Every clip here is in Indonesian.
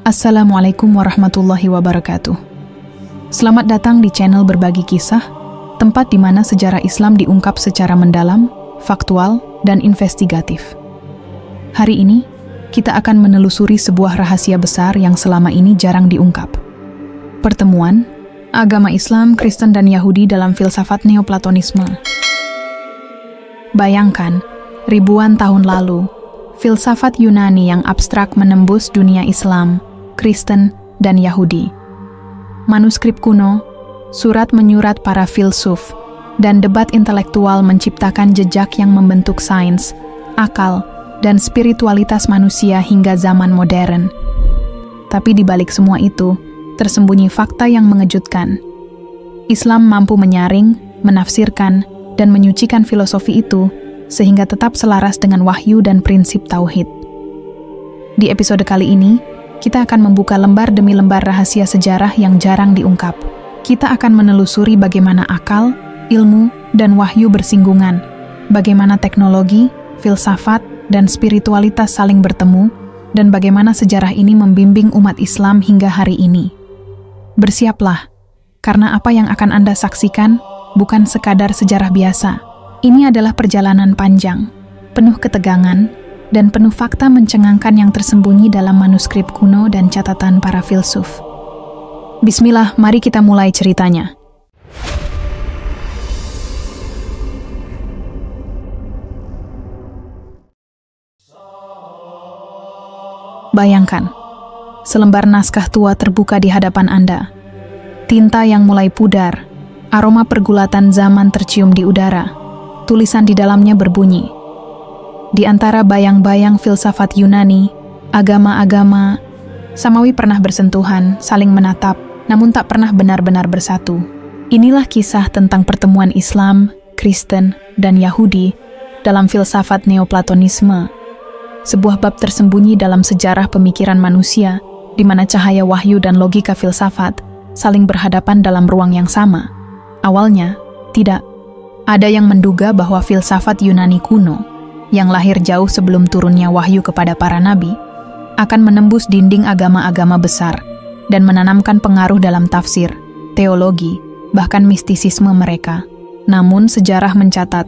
Assalamualaikum warahmatullahi wabarakatuh. Selamat datang di channel Berbagi Kisah, tempat di mana sejarah Islam diungkap secara mendalam, faktual, dan investigatif. Hari ini, kita akan menelusuri sebuah rahasia besar yang selama ini jarang diungkap. Pertemuan agama Islam, Kristen, dan Yahudi dalam filsafat Neoplatonisme. Bayangkan, ribuan tahun lalu, filsafat Yunani yang abstrak menembus dunia Islam, Kristen, dan Yahudi. Manuskrip kuno, surat menyurat para filsuf, dan debat intelektual menciptakan jejak yang membentuk sains, akal, dan spiritualitas manusia hingga zaman modern. Tapi di balik semua itu, tersembunyi fakta yang mengejutkan. Islam mampu menyaring, menafsirkan, dan menyucikan filosofi itu sehingga tetap selaras dengan wahyu dan prinsip tauhid. Di episode kali ini, kita akan membuka lembar demi lembar rahasia sejarah yang jarang diungkap. Kita akan menelusuri bagaimana akal, ilmu, dan wahyu bersinggungan, bagaimana teknologi, filsafat, dan spiritualitas saling bertemu, dan bagaimana sejarah ini membimbing umat Islam hingga hari ini. Bersiaplah, karena apa yang akan Anda saksikan bukan sekadar sejarah biasa. Ini adalah perjalanan panjang, penuh ketegangan, dan penuh fakta mencengangkan yang tersembunyi dalam manuskrip kuno dan catatan para filsuf. Bismillah, mari kita mulai ceritanya. Bayangkan, selembar naskah tua terbuka di hadapan Anda. Tinta yang mulai pudar, aroma pergulatan zaman tercium di udara. Tulisan di dalamnya berbunyi. Di antara bayang-bayang filsafat Yunani, agama-agama samawi pernah bersentuhan, saling menatap, namun tak pernah benar-benar bersatu. Inilah kisah tentang pertemuan Islam, Kristen, dan Yahudi dalam filsafat Neoplatonisme. Sebuah bab tersembunyi dalam sejarah pemikiran manusia, di mana cahaya wahyu dan logika filsafat saling berhadapan dalam ruang yang sama. Awalnya, tidak. Ada yang menduga bahwa filsafat Yunani kuno, yang lahir jauh sebelum turunnya wahyu kepada para nabi, akan menembus dinding agama-agama besar dan menanamkan pengaruh dalam tafsir, teologi, bahkan mistisisme mereka. Namun sejarah mencatat,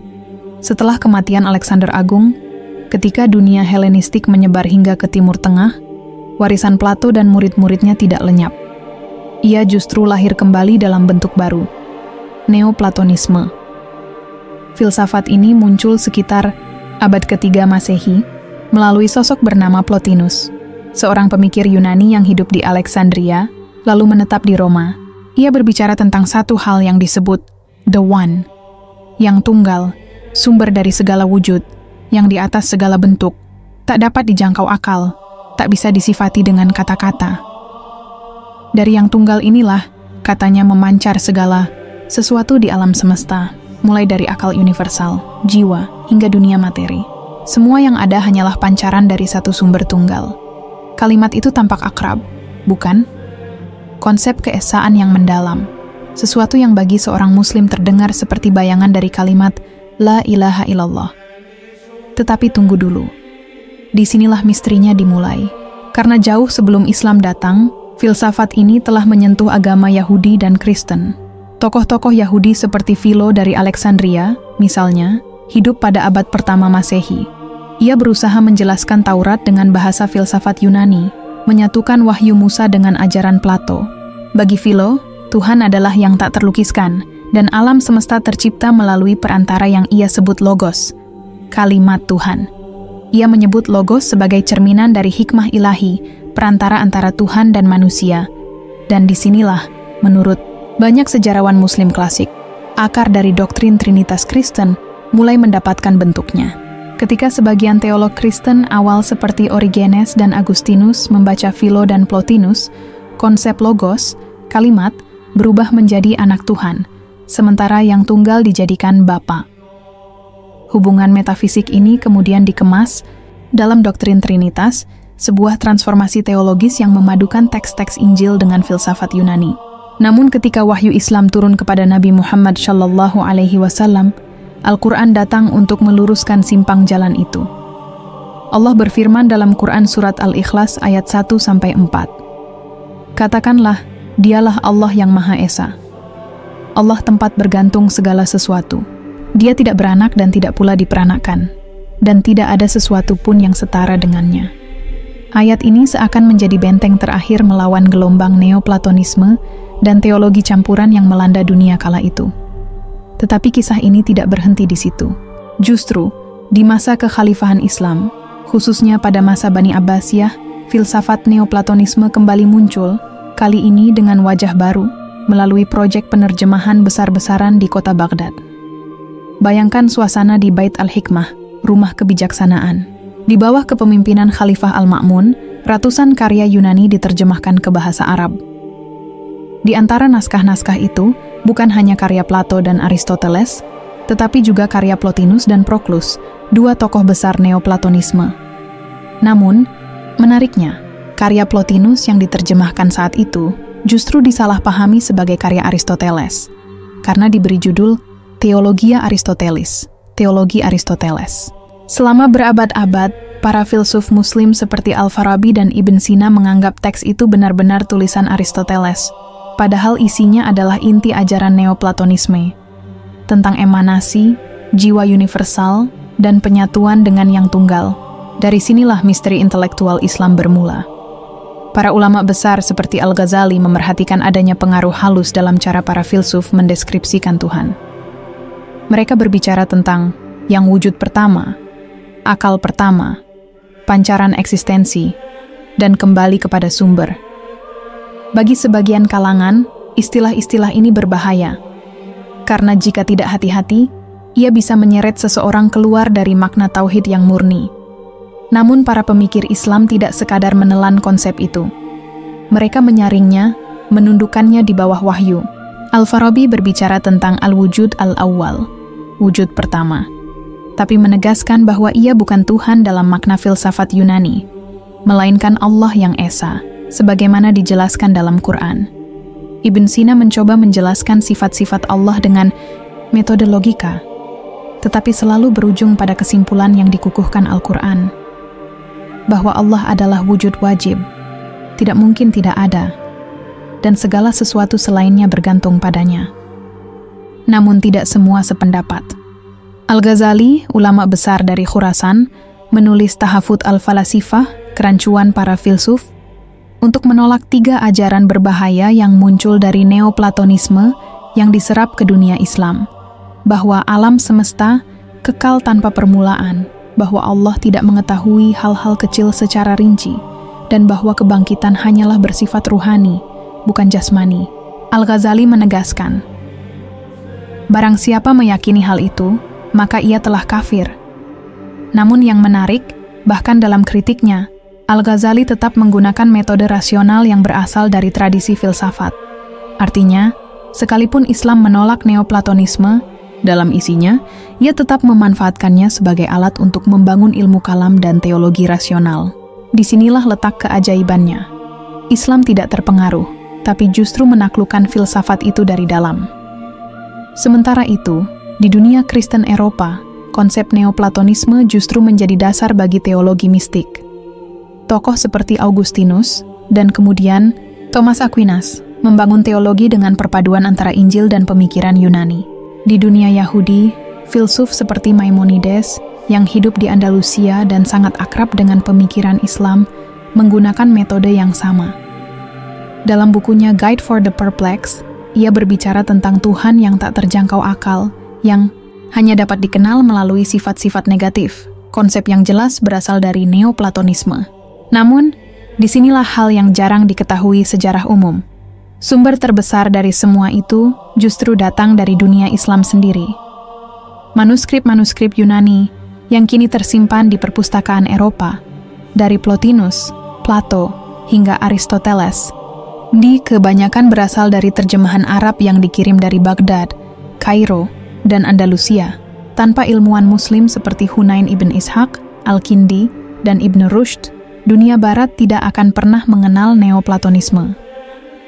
setelah kematian Alexander Agung, ketika dunia Helenistik menyebar hingga ke Timur Tengah, warisan Plato dan murid-muridnya tidak lenyap. Ia justru lahir kembali dalam bentuk baru, Neoplatonisme. Filsafat ini muncul sekitar abad ketiga Masehi melalui sosok bernama Plotinus, seorang pemikir Yunani yang hidup di Alexandria, lalu menetap di Roma. Ia berbicara tentang satu hal yang disebut The One, yang tunggal, sumber dari segala wujud, yang di atas segala bentuk, tak dapat dijangkau akal, tak bisa disifati dengan kata-kata. Dari yang tunggal inilah, katanya memancar segala sesuatu di alam semesta, mulai dari akal universal, jiwa, hingga dunia materi. Semua yang ada hanyalah pancaran dari satu sumber tunggal. Kalimat itu tampak akrab, bukan? Konsep keesaan yang mendalam, sesuatu yang bagi seorang muslim terdengar seperti bayangan dari kalimat La ilaha illallah. Tetapi tunggu dulu. Disinilah misterinya dimulai. Karena jauh sebelum Islam datang, filsafat ini telah menyentuh agama Yahudi dan Kristen. Tokoh-tokoh Yahudi seperti Philo dari Alexandria, misalnya, hidup pada abad pertama Masehi. Ia berusaha menjelaskan Taurat dengan bahasa filsafat Yunani, menyatukan wahyu Musa dengan ajaran Plato. Bagi Philo, Tuhan adalah yang tak terlukiskan, dan alam semesta tercipta melalui perantara yang ia sebut Logos, kalimat Tuhan. Ia menyebut Logos sebagai cerminan dari hikmah ilahi, perantara antara Tuhan dan manusia. Dan disinilah, menurut banyak sejarawan Muslim klasik, akar dari doktrin Trinitas Kristen mulai mendapatkan bentuknya. Ketika sebagian teolog Kristen awal seperti Origenes dan Agustinus membaca Philo dan Plotinus, konsep logos, kalimat, berubah menjadi anak Tuhan, sementara yang tunggal dijadikan Bapa. Hubungan metafisik ini kemudian dikemas dalam doktrin Trinitas, sebuah transformasi teologis yang memadukan teks-teks Injil dengan filsafat Yunani. Namun ketika wahyu Islam turun kepada Nabi Muhammad SAW, Al-Quran datang untuk meluruskan simpang jalan itu. Allah berfirman dalam Quran Surat Al-Ikhlas ayat 1-4, Katakanlah, dialah Allah yang Maha Esa. Allah tempat bergantung segala sesuatu. Dia tidak beranak dan tidak pula diperanakan, dan tidak ada sesuatu pun yang setara dengannya. Ayat ini seakan menjadi benteng terakhir melawan gelombang neoplatonisme dan teologi campuran yang melanda dunia kala itu. Tetapi kisah ini tidak berhenti di situ. Justru, di masa kekhalifahan Islam, khususnya pada masa Bani Abbasiyah, filsafat neoplatonisme kembali muncul, kali ini dengan wajah baru, melalui proyek penerjemahan besar-besaran di kota Baghdad. Bayangkan suasana di Bait Al-Hikmah, rumah kebijaksanaan. Di bawah kepemimpinan Khalifah Al-Ma'mun, ratusan karya Yunani diterjemahkan ke bahasa Arab. Di antara naskah-naskah itu, bukan hanya karya Plato dan Aristoteles, tetapi juga karya Plotinus dan Proklus, dua tokoh besar neoplatonisme. Namun, menariknya, karya Plotinus yang diterjemahkan saat itu justru disalahpahami sebagai karya Aristoteles, karena diberi judul Theologia Aristotelis, Teologi Aristoteles. Selama berabad-abad, para filsuf muslim seperti Al-Farabi dan Ibn Sina menganggap teks itu benar-benar tulisan Aristoteles, padahal isinya adalah inti ajaran neoplatonisme, tentang emanasi, jiwa universal, dan penyatuan dengan yang tunggal. Dari sinilah misteri intelektual Islam bermula. Para ulama besar seperti Al-Ghazali memerhatikan adanya pengaruh halus dalam cara para filsuf mendeskripsikan Tuhan. Mereka berbicara tentang yang wujud pertama, akal pertama, pancaran eksistensi, dan kembali kepada sumber. Bagi sebagian kalangan, istilah-istilah ini berbahaya, karena jika tidak hati-hati, ia bisa menyeret seseorang keluar dari makna tauhid yang murni. Namun para pemikir Islam tidak sekadar menelan konsep itu. Mereka menyaringnya, menundukkannya di bawah wahyu. Al-Farabi berbicara tentang al-wujud al-awwal, wujud pertama, tapi menegaskan bahwa ia bukan Tuhan dalam makna filsafat Yunani, melainkan Allah yang Esa, sebagaimana dijelaskan dalam Quran. Ibn Sina mencoba menjelaskan sifat-sifat Allah dengan metode logika, tetapi selalu berujung pada kesimpulan yang dikukuhkan Al-Quran, bahwa Allah adalah wujud wajib, tidak mungkin tidak ada, dan segala sesuatu selainnya bergantung padanya. Namun tidak semua sependapat. Al-Ghazali, ulama besar dari Khurasan, menulis Tahafut al-Falasifah, kerancuan para filsuf, untuk menolak 3 ajaran berbahaya yang muncul dari neoplatonisme yang diserap ke dunia Islam, bahwa alam semesta kekal tanpa permulaan, bahwa Allah tidak mengetahui hal-hal kecil secara rinci, dan bahwa kebangkitan hanyalah bersifat ruhani, bukan jasmani. Al-Ghazali menegaskan, barang siapa meyakini hal itu, maka ia telah kafir. Namun yang menarik, bahkan dalam kritiknya, Al-Ghazali tetap menggunakan metode rasional yang berasal dari tradisi filsafat. Artinya, sekalipun Islam menolak neoplatonisme, dalam isinya, ia tetap memanfaatkannya sebagai alat untuk membangun ilmu kalam dan teologi rasional. Disinilah letak keajaibannya. Islam tidak terpengaruh, tapi justru menaklukkan filsafat itu dari dalam. Sementara itu, di dunia Kristen Eropa, konsep neoplatonisme justru menjadi dasar bagi teologi mistik. Tokoh seperti Augustinus dan kemudian Thomas Aquinas membangun teologi dengan perpaduan antara Injil dan pemikiran Yunani. Di dunia Yahudi, filsuf seperti Maimonides yang hidup di Andalusia dan sangat akrab dengan pemikiran Islam menggunakan metode yang sama. Dalam bukunya Guide for the Perplexed, ia berbicara tentang Tuhan yang tak terjangkau akal, yang hanya dapat dikenal melalui sifat-sifat negatif. Konsep yang jelas berasal dari neoplatonisme. Namun, disinilah hal yang jarang diketahui sejarah umum. Sumber terbesar dari semua itu justru datang dari dunia Islam sendiri. Manuskrip-manuskrip Yunani yang kini tersimpan di perpustakaan Eropa, dari Plotinus, Plato, hingga Aristoteles, di kebanyakan berasal dari terjemahan Arab yang dikirim dari Baghdad, Kairo, dan Andalusia. Tanpa ilmuwan Muslim seperti Hunain ibn Ishaq, Al-Kindi, dan Ibn Rushd, dunia Barat tidak akan pernah mengenal neoplatonisme.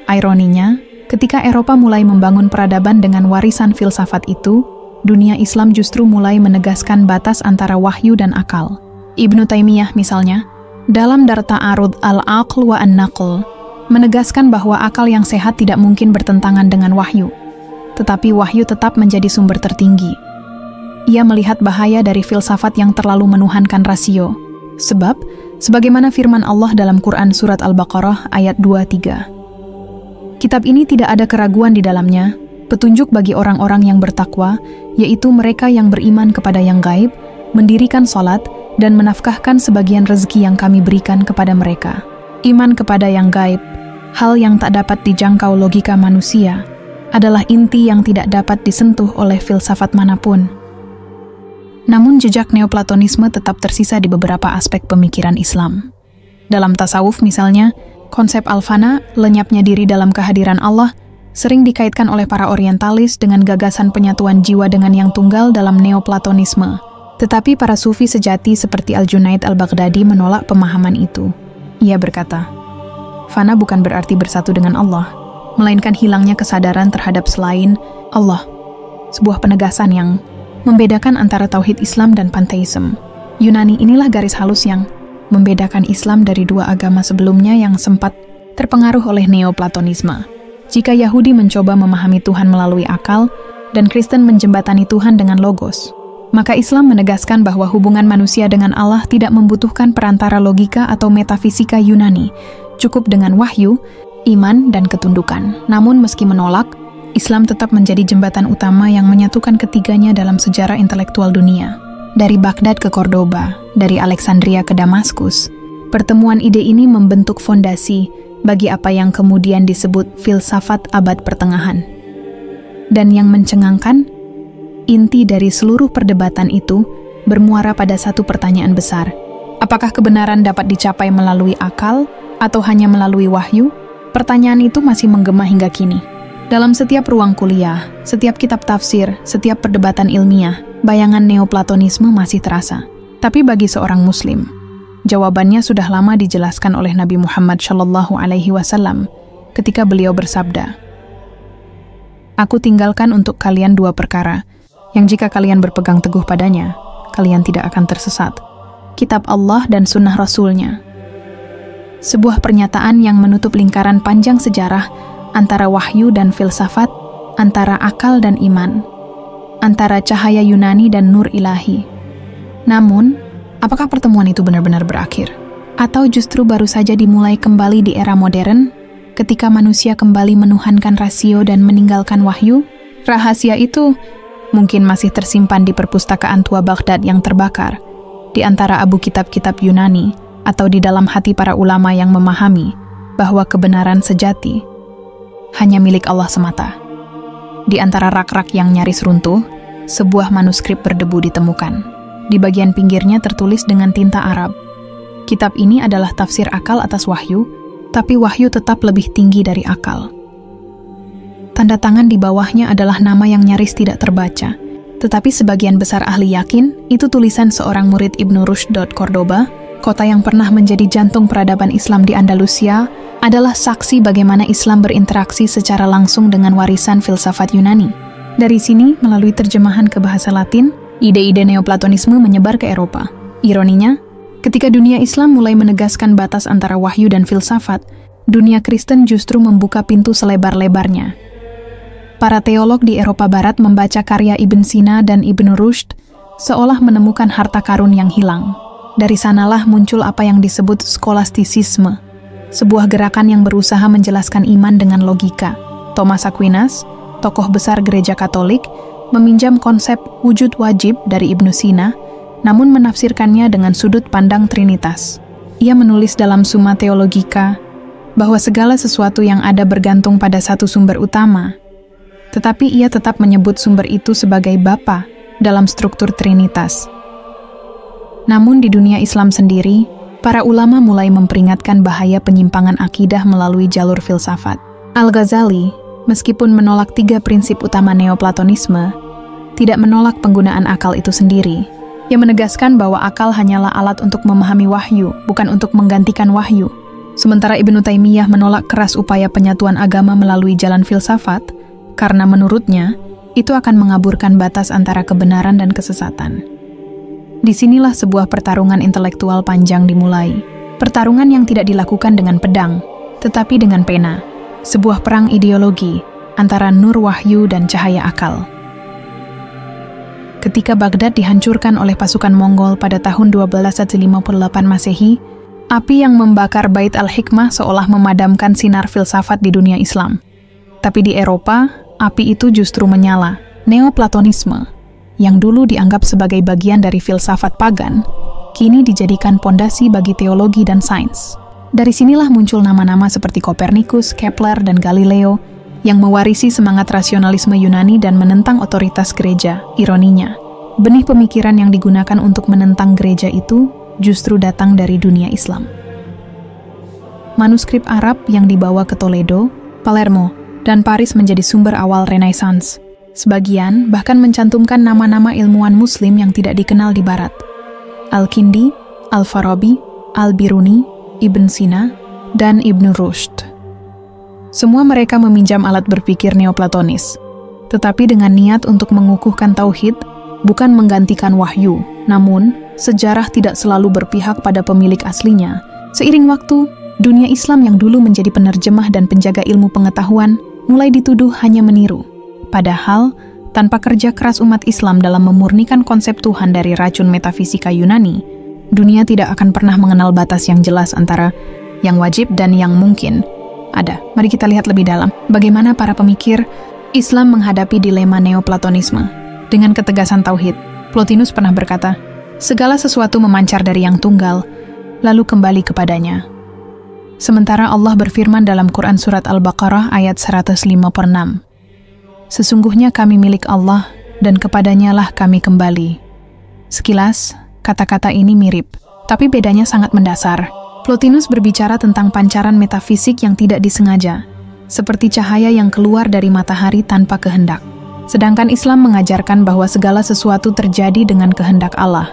Ironinya, ketika Eropa mulai membangun peradaban dengan warisan filsafat itu, dunia Islam justru mulai menegaskan batas antara wahyu dan akal. Ibnu Taimiyah misalnya, dalam Dar Ta'arud al-Aql wa an-Naql, menegaskan bahwa akal yang sehat tidak mungkin bertentangan dengan wahyu, tetapi wahyu tetap menjadi sumber tertinggi. Ia melihat bahaya dari filsafat yang terlalu menuhankan rasio, sebab, sebagaimana firman Allah dalam Quran Surat Al-Baqarah ayat 23, kitab ini tidak ada keraguan di dalamnya, petunjuk bagi orang-orang yang bertakwa, yaitu mereka yang beriman kepada yang gaib, mendirikan salat, dan menafkahkan sebagian rezeki yang kami berikan kepada mereka. Iman kepada yang gaib, hal yang tak dapat dijangkau logika manusia, adalah inti yang tidak dapat disentuh oleh filsafat manapun. Namun jejak neoplatonisme tetap tersisa di beberapa aspek pemikiran Islam. Dalam tasawuf misalnya, konsep al-fana, lenyapnya diri dalam kehadiran Allah, sering dikaitkan oleh para orientalis dengan gagasan penyatuan jiwa dengan yang tunggal dalam neoplatonisme. Tetapi para sufi sejati seperti Al-Junaid Al-Baghdadi menolak pemahaman itu. Ia berkata, fana bukan berarti bersatu dengan Allah, melainkan hilangnya kesadaran terhadap selain Allah. Sebuah penegasan yang membedakan antara tauhid Islam dan panteisme. Yunani inilah garis halus yang membedakan Islam dari dua agama sebelumnya yang sempat terpengaruh oleh neoplatonisme. Jika Yahudi mencoba memahami Tuhan melalui akal, dan Kristen menjembatani Tuhan dengan logos, maka Islam menegaskan bahwa hubungan manusia dengan Allah tidak membutuhkan perantara logika atau metafisika Yunani, cukup dengan wahyu, iman, dan ketundukan. Namun meski menolak, Islam tetap menjadi jembatan utama yang menyatukan ketiganya dalam sejarah intelektual dunia. Dari Baghdad ke Cordoba, dari Alexandria ke Damaskus, pertemuan ide ini membentuk fondasi bagi apa yang kemudian disebut filsafat abad pertengahan. Dan yang mencengangkan, inti dari seluruh perdebatan itu bermuara pada satu pertanyaan besar. Apakah kebenaran dapat dicapai melalui akal atau hanya melalui wahyu? Pertanyaan itu masih menggema hingga kini. Dalam setiap ruang kuliah, setiap kitab tafsir, setiap perdebatan ilmiah, bayangan neoplatonisme masih terasa. Tapi bagi seorang muslim, jawabannya sudah lama dijelaskan oleh Nabi Muhammad SAW ketika beliau bersabda, "Aku tinggalkan untuk kalian dua perkara, yang jika kalian berpegang teguh padanya, kalian tidak akan tersesat. Kitab Allah dan sunnah Rasul-Nya." Sebuah pernyataan yang menutup lingkaran panjang sejarah antara wahyu dan filsafat, antara akal dan iman, antara cahaya Yunani dan nur ilahi. Namun, apakah pertemuan itu benar-benar berakhir? Atau justru baru saja dimulai kembali di era modern, ketika manusia kembali menuhankan rasio dan meninggalkan wahyu? Rahasia itu mungkin masih tersimpan di perpustakaan tua Baghdad yang terbakar, di antara abu kitab-kitab Yunani, atau di dalam hati para ulama yang memahami bahwa kebenaran sejati hanya milik Allah semata. Di antara rak-rak yang nyaris runtuh, sebuah manuskrip berdebu ditemukan. Di bagian pinggirnya tertulis dengan tinta Arab, kitab ini adalah tafsir akal atas wahyu, tapi wahyu tetap lebih tinggi dari akal. Tanda tangan di bawahnya adalah nama yang nyaris tidak terbaca, tetapi sebagian besar ahli yakin itu tulisan seorang murid Ibnu Rushd. Cordoba, kota yang pernah menjadi jantung peradaban Islam di Andalusia, adalah saksi bagaimana Islam berinteraksi secara langsung dengan warisan filsafat Yunani. Dari sini, melalui terjemahan ke bahasa Latin, ide-ide neoplatonisme menyebar ke Eropa. Ironinya, ketika dunia Islam mulai menegaskan batas antara wahyu dan filsafat, dunia Kristen justru membuka pintu selebar-lebarnya. Para teolog di Eropa Barat membaca karya Ibn Sina dan Ibn Rushd seolah menemukan harta karun yang hilang. Dari sanalah muncul apa yang disebut skolastisisme, sebuah gerakan yang berusaha menjelaskan iman dengan logika. Thomas Aquinas, tokoh besar gereja Katolik, meminjam konsep wujud wajib dari Ibnu Sina, namun menafsirkannya dengan sudut pandang Trinitas. Ia menulis dalam Summa Theologica bahwa segala sesuatu yang ada bergantung pada satu sumber utama, tetapi ia tetap menyebut sumber itu sebagai Bapa dalam struktur Trinitas. Namun di dunia Islam sendiri, para ulama mulai memperingatkan bahaya penyimpangan akidah melalui jalur filsafat. Al-Ghazali, meskipun menolak 3 prinsip utama neoplatonisme, tidak menolak penggunaan akal itu sendiri. Ia menegaskan bahwa akal hanyalah alat untuk memahami wahyu, bukan untuk menggantikan wahyu. Sementara Ibnu Taimiyah menolak keras upaya penyatuan agama melalui jalan filsafat, karena menurutnya, itu akan mengaburkan batas antara kebenaran dan kesesatan. Disinilah sebuah pertarungan intelektual panjang dimulai. Pertarungan yang tidak dilakukan dengan pedang, tetapi dengan pena, sebuah perang ideologi antara nur wahyu dan cahaya akal. Ketika Baghdad dihancurkan oleh pasukan Mongol pada tahun 1258 Masehi, api yang membakar Bait al-Hikmah seolah memadamkan sinar filsafat di dunia Islam. Tapi di Eropa, api itu justru menyala. Neoplatonisme, yang dulu dianggap sebagai bagian dari filsafat pagan, kini dijadikan pondasi bagi teologi dan sains. Dari sinilah muncul nama-nama seperti Kopernikus, Kepler, dan Galileo, yang mewarisi semangat rasionalisme Yunani dan menentang otoritas gereja. Ironinya, benih pemikiran yang digunakan untuk menentang gereja itu justru datang dari dunia Islam. Manuskrip Arab yang dibawa ke Toledo, Palermo, dan Paris menjadi sumber awal Renaissance. Sebagian bahkan mencantumkan nama-nama ilmuwan Muslim yang tidak dikenal di Barat. Al-Kindi, Al-Farabi, Al-Biruni, Ibn Sina, dan Ibn Rushd. Semua mereka meminjam alat berpikir Neoplatonis, tetapi dengan niat untuk mengukuhkan tauhid, bukan menggantikan wahyu. Namun, sejarah tidak selalu berpihak pada pemilik aslinya. Seiring waktu, dunia Islam yang dulu menjadi penerjemah dan penjaga ilmu pengetahuan, mulai dituduh hanya meniru. Padahal, tanpa kerja keras umat Islam dalam memurnikan konsep Tuhan dari racun metafisika Yunani, dunia tidak akan pernah mengenal batas yang jelas antara yang wajib dan yang mungkin. Ada. Mari kita lihat lebih dalam bagaimana para pemikir Islam menghadapi dilema Neoplatonisme. Dengan ketegasan tauhid, Plotinus pernah berkata, segala sesuatu memancar dari yang tunggal, lalu kembali kepadanya. Sementara Allah berfirman dalam Quran Surat Al-Baqarah ayat 156, sesungguhnya kami milik Allah dan kepadanya lah kami kembali. Sekilas, kata-kata ini mirip, tapi bedanya sangat mendasar. Plotinus berbicara tentang pancaran metafisik yang tidak disengaja, seperti cahaya yang keluar dari matahari tanpa kehendak. Sedangkan Islam mengajarkan bahwa segala sesuatu terjadi dengan kehendak Allah.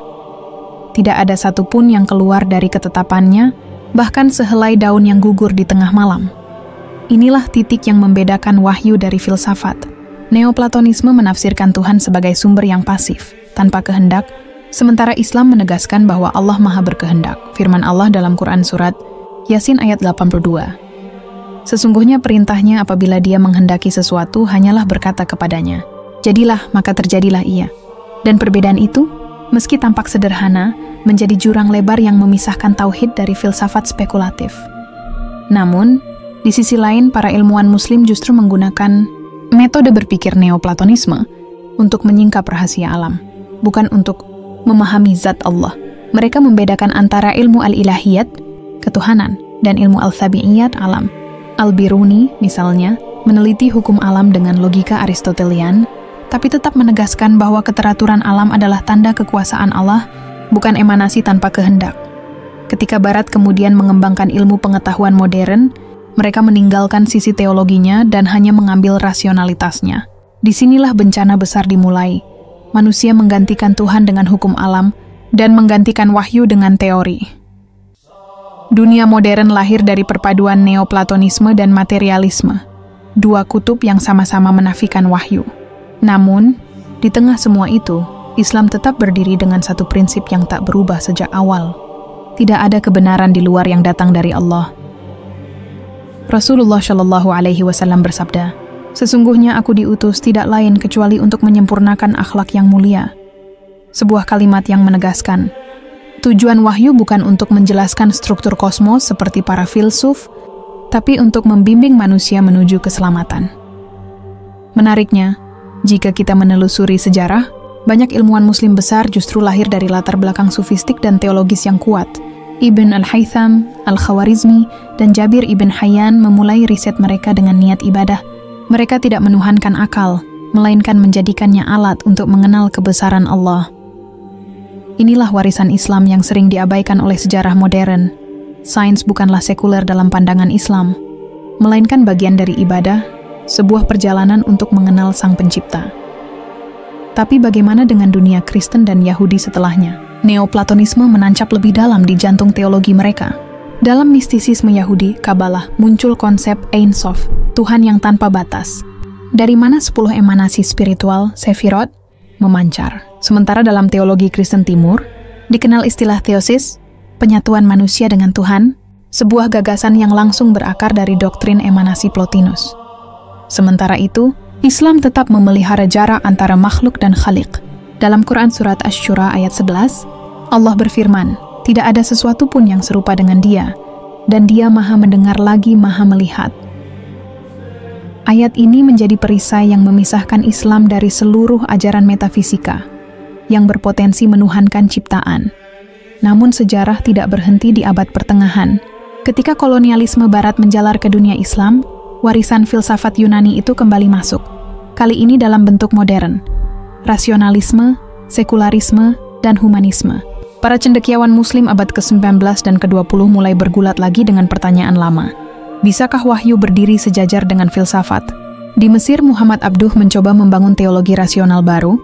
Tidak ada satupun yang keluar dari ketetapannya, bahkan sehelai daun yang gugur di tengah malam. Inilah titik yang membedakan wahyu dari filsafat. Neoplatonisme menafsirkan Tuhan sebagai sumber yang pasif, tanpa kehendak, sementara Islam menegaskan bahwa Allah Maha berkehendak. Firman Allah dalam Quran Surat Yasin ayat 82. Sesungguhnya perintahnya apabila dia menghendaki sesuatu hanyalah berkata kepadanya, jadilah maka terjadilah ia. Dan perbedaan itu, meski tampak sederhana, menjadi jurang lebar yang memisahkan tauhid dari filsafat spekulatif. Namun, di sisi lain para ilmuwan Muslim justru menggunakan metode berpikir Neoplatonisme untuk menyingkap rahasia alam, bukan untuk memahami zat Allah. Mereka membedakan antara ilmu al-ilahiyat, ketuhanan, dan ilmu al-thabi'iyat, alam. Al-Biruni, misalnya, meneliti hukum alam dengan logika Aristotelian, tapi tetap menegaskan bahwa keteraturan alam adalah tanda kekuasaan Allah, bukan emanasi tanpa kehendak. Ketika Barat kemudian mengembangkan ilmu pengetahuan modern, mereka meninggalkan sisi teologinya dan hanya mengambil rasionalitasnya. Disinilah bencana besar dimulai. Manusia menggantikan Tuhan dengan hukum alam dan menggantikan wahyu dengan teori. Dunia modern lahir dari perpaduan Neoplatonisme dan materialisme, dua kutub yang sama-sama menafikan wahyu. Namun, di tengah semua itu, Islam tetap berdiri dengan satu prinsip yang tak berubah sejak awal. Tidak ada kebenaran di luar yang datang dari Allah. Rasulullah Shallallahu Alaihi Wasallam bersabda, sesungguhnya aku diutus tidak lain kecuali untuk menyempurnakan akhlak yang mulia. Sebuah kalimat yang menegaskan, tujuan wahyu bukan untuk menjelaskan struktur kosmos seperti para filsuf, tapi untuk membimbing manusia menuju keselamatan. Menariknya, jika kita menelusuri sejarah, banyak ilmuwan Muslim besar justru lahir dari latar belakang sufistik dan teologis yang kuat. Ibn al-Haytham, Al-Khawarizmi, dan Jabir ibn Hayyan memulai riset mereka dengan niat ibadah. Mereka tidak menuhankan akal, melainkan menjadikannya alat untuk mengenal kebesaran Allah. Inilah warisan Islam yang sering diabaikan oleh sejarah modern. Sains bukanlah sekuler dalam pandangan Islam, melainkan bagian dari ibadah, sebuah perjalanan untuk mengenal Sang Pencipta. Tapi bagaimana dengan dunia Kristen dan Yahudi setelahnya? Neoplatonisme menancap lebih dalam di jantung teologi mereka. Dalam mistisisme Yahudi, Kabalah, muncul konsep Ein Sof, Tuhan yang tanpa batas. Dari mana 10 emanasi spiritual, Sefirot, memancar. Sementara dalam teologi Kristen Timur, dikenal istilah theosis, penyatuan manusia dengan Tuhan, sebuah gagasan yang langsung berakar dari doktrin emanasi Plotinus. Sementara itu, Islam tetap memelihara jarak antara makhluk dan khaliq. Dalam Quran Surat Asy-Syura ayat 11, Allah berfirman, "Tidak ada sesuatu pun yang serupa dengan Dia, dan Dia Maha mendengar lagi Maha melihat." Ayat ini menjadi perisai yang memisahkan Islam dari seluruh ajaran metafisika yang berpotensi menuhankan ciptaan. Namun sejarah tidak berhenti di abad pertengahan. Ketika kolonialisme Barat menjalar ke dunia Islam, warisan filsafat Yunani itu kembali masuk. Kali ini dalam bentuk modern, rasionalisme, sekularisme, dan humanisme. Para cendekiawan Muslim abad ke-19 dan ke-20 mulai bergulat lagi dengan pertanyaan lama. Bisakah wahyu berdiri sejajar dengan filsafat? Di Mesir, Muhammad Abduh mencoba membangun teologi rasional baru,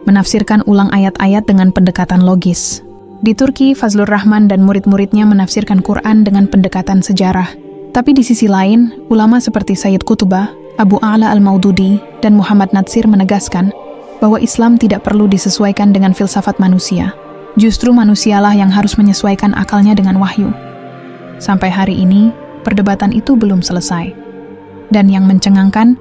menafsirkan ulang ayat-ayat dengan pendekatan logis. Di Turki, Fazlur Rahman dan murid-muridnya menafsirkan Quran dengan pendekatan sejarah. Tapi di sisi lain, ulama seperti Sayyid Qutbah, Abu A'la al-Maududi, dan Muhammad Natsir menegaskan bahwa Islam tidak perlu disesuaikan dengan filsafat manusia. Justru manusialah yang harus menyesuaikan akalnya dengan wahyu. Sampai hari ini, perdebatan itu belum selesai. Dan yang mencengangkan,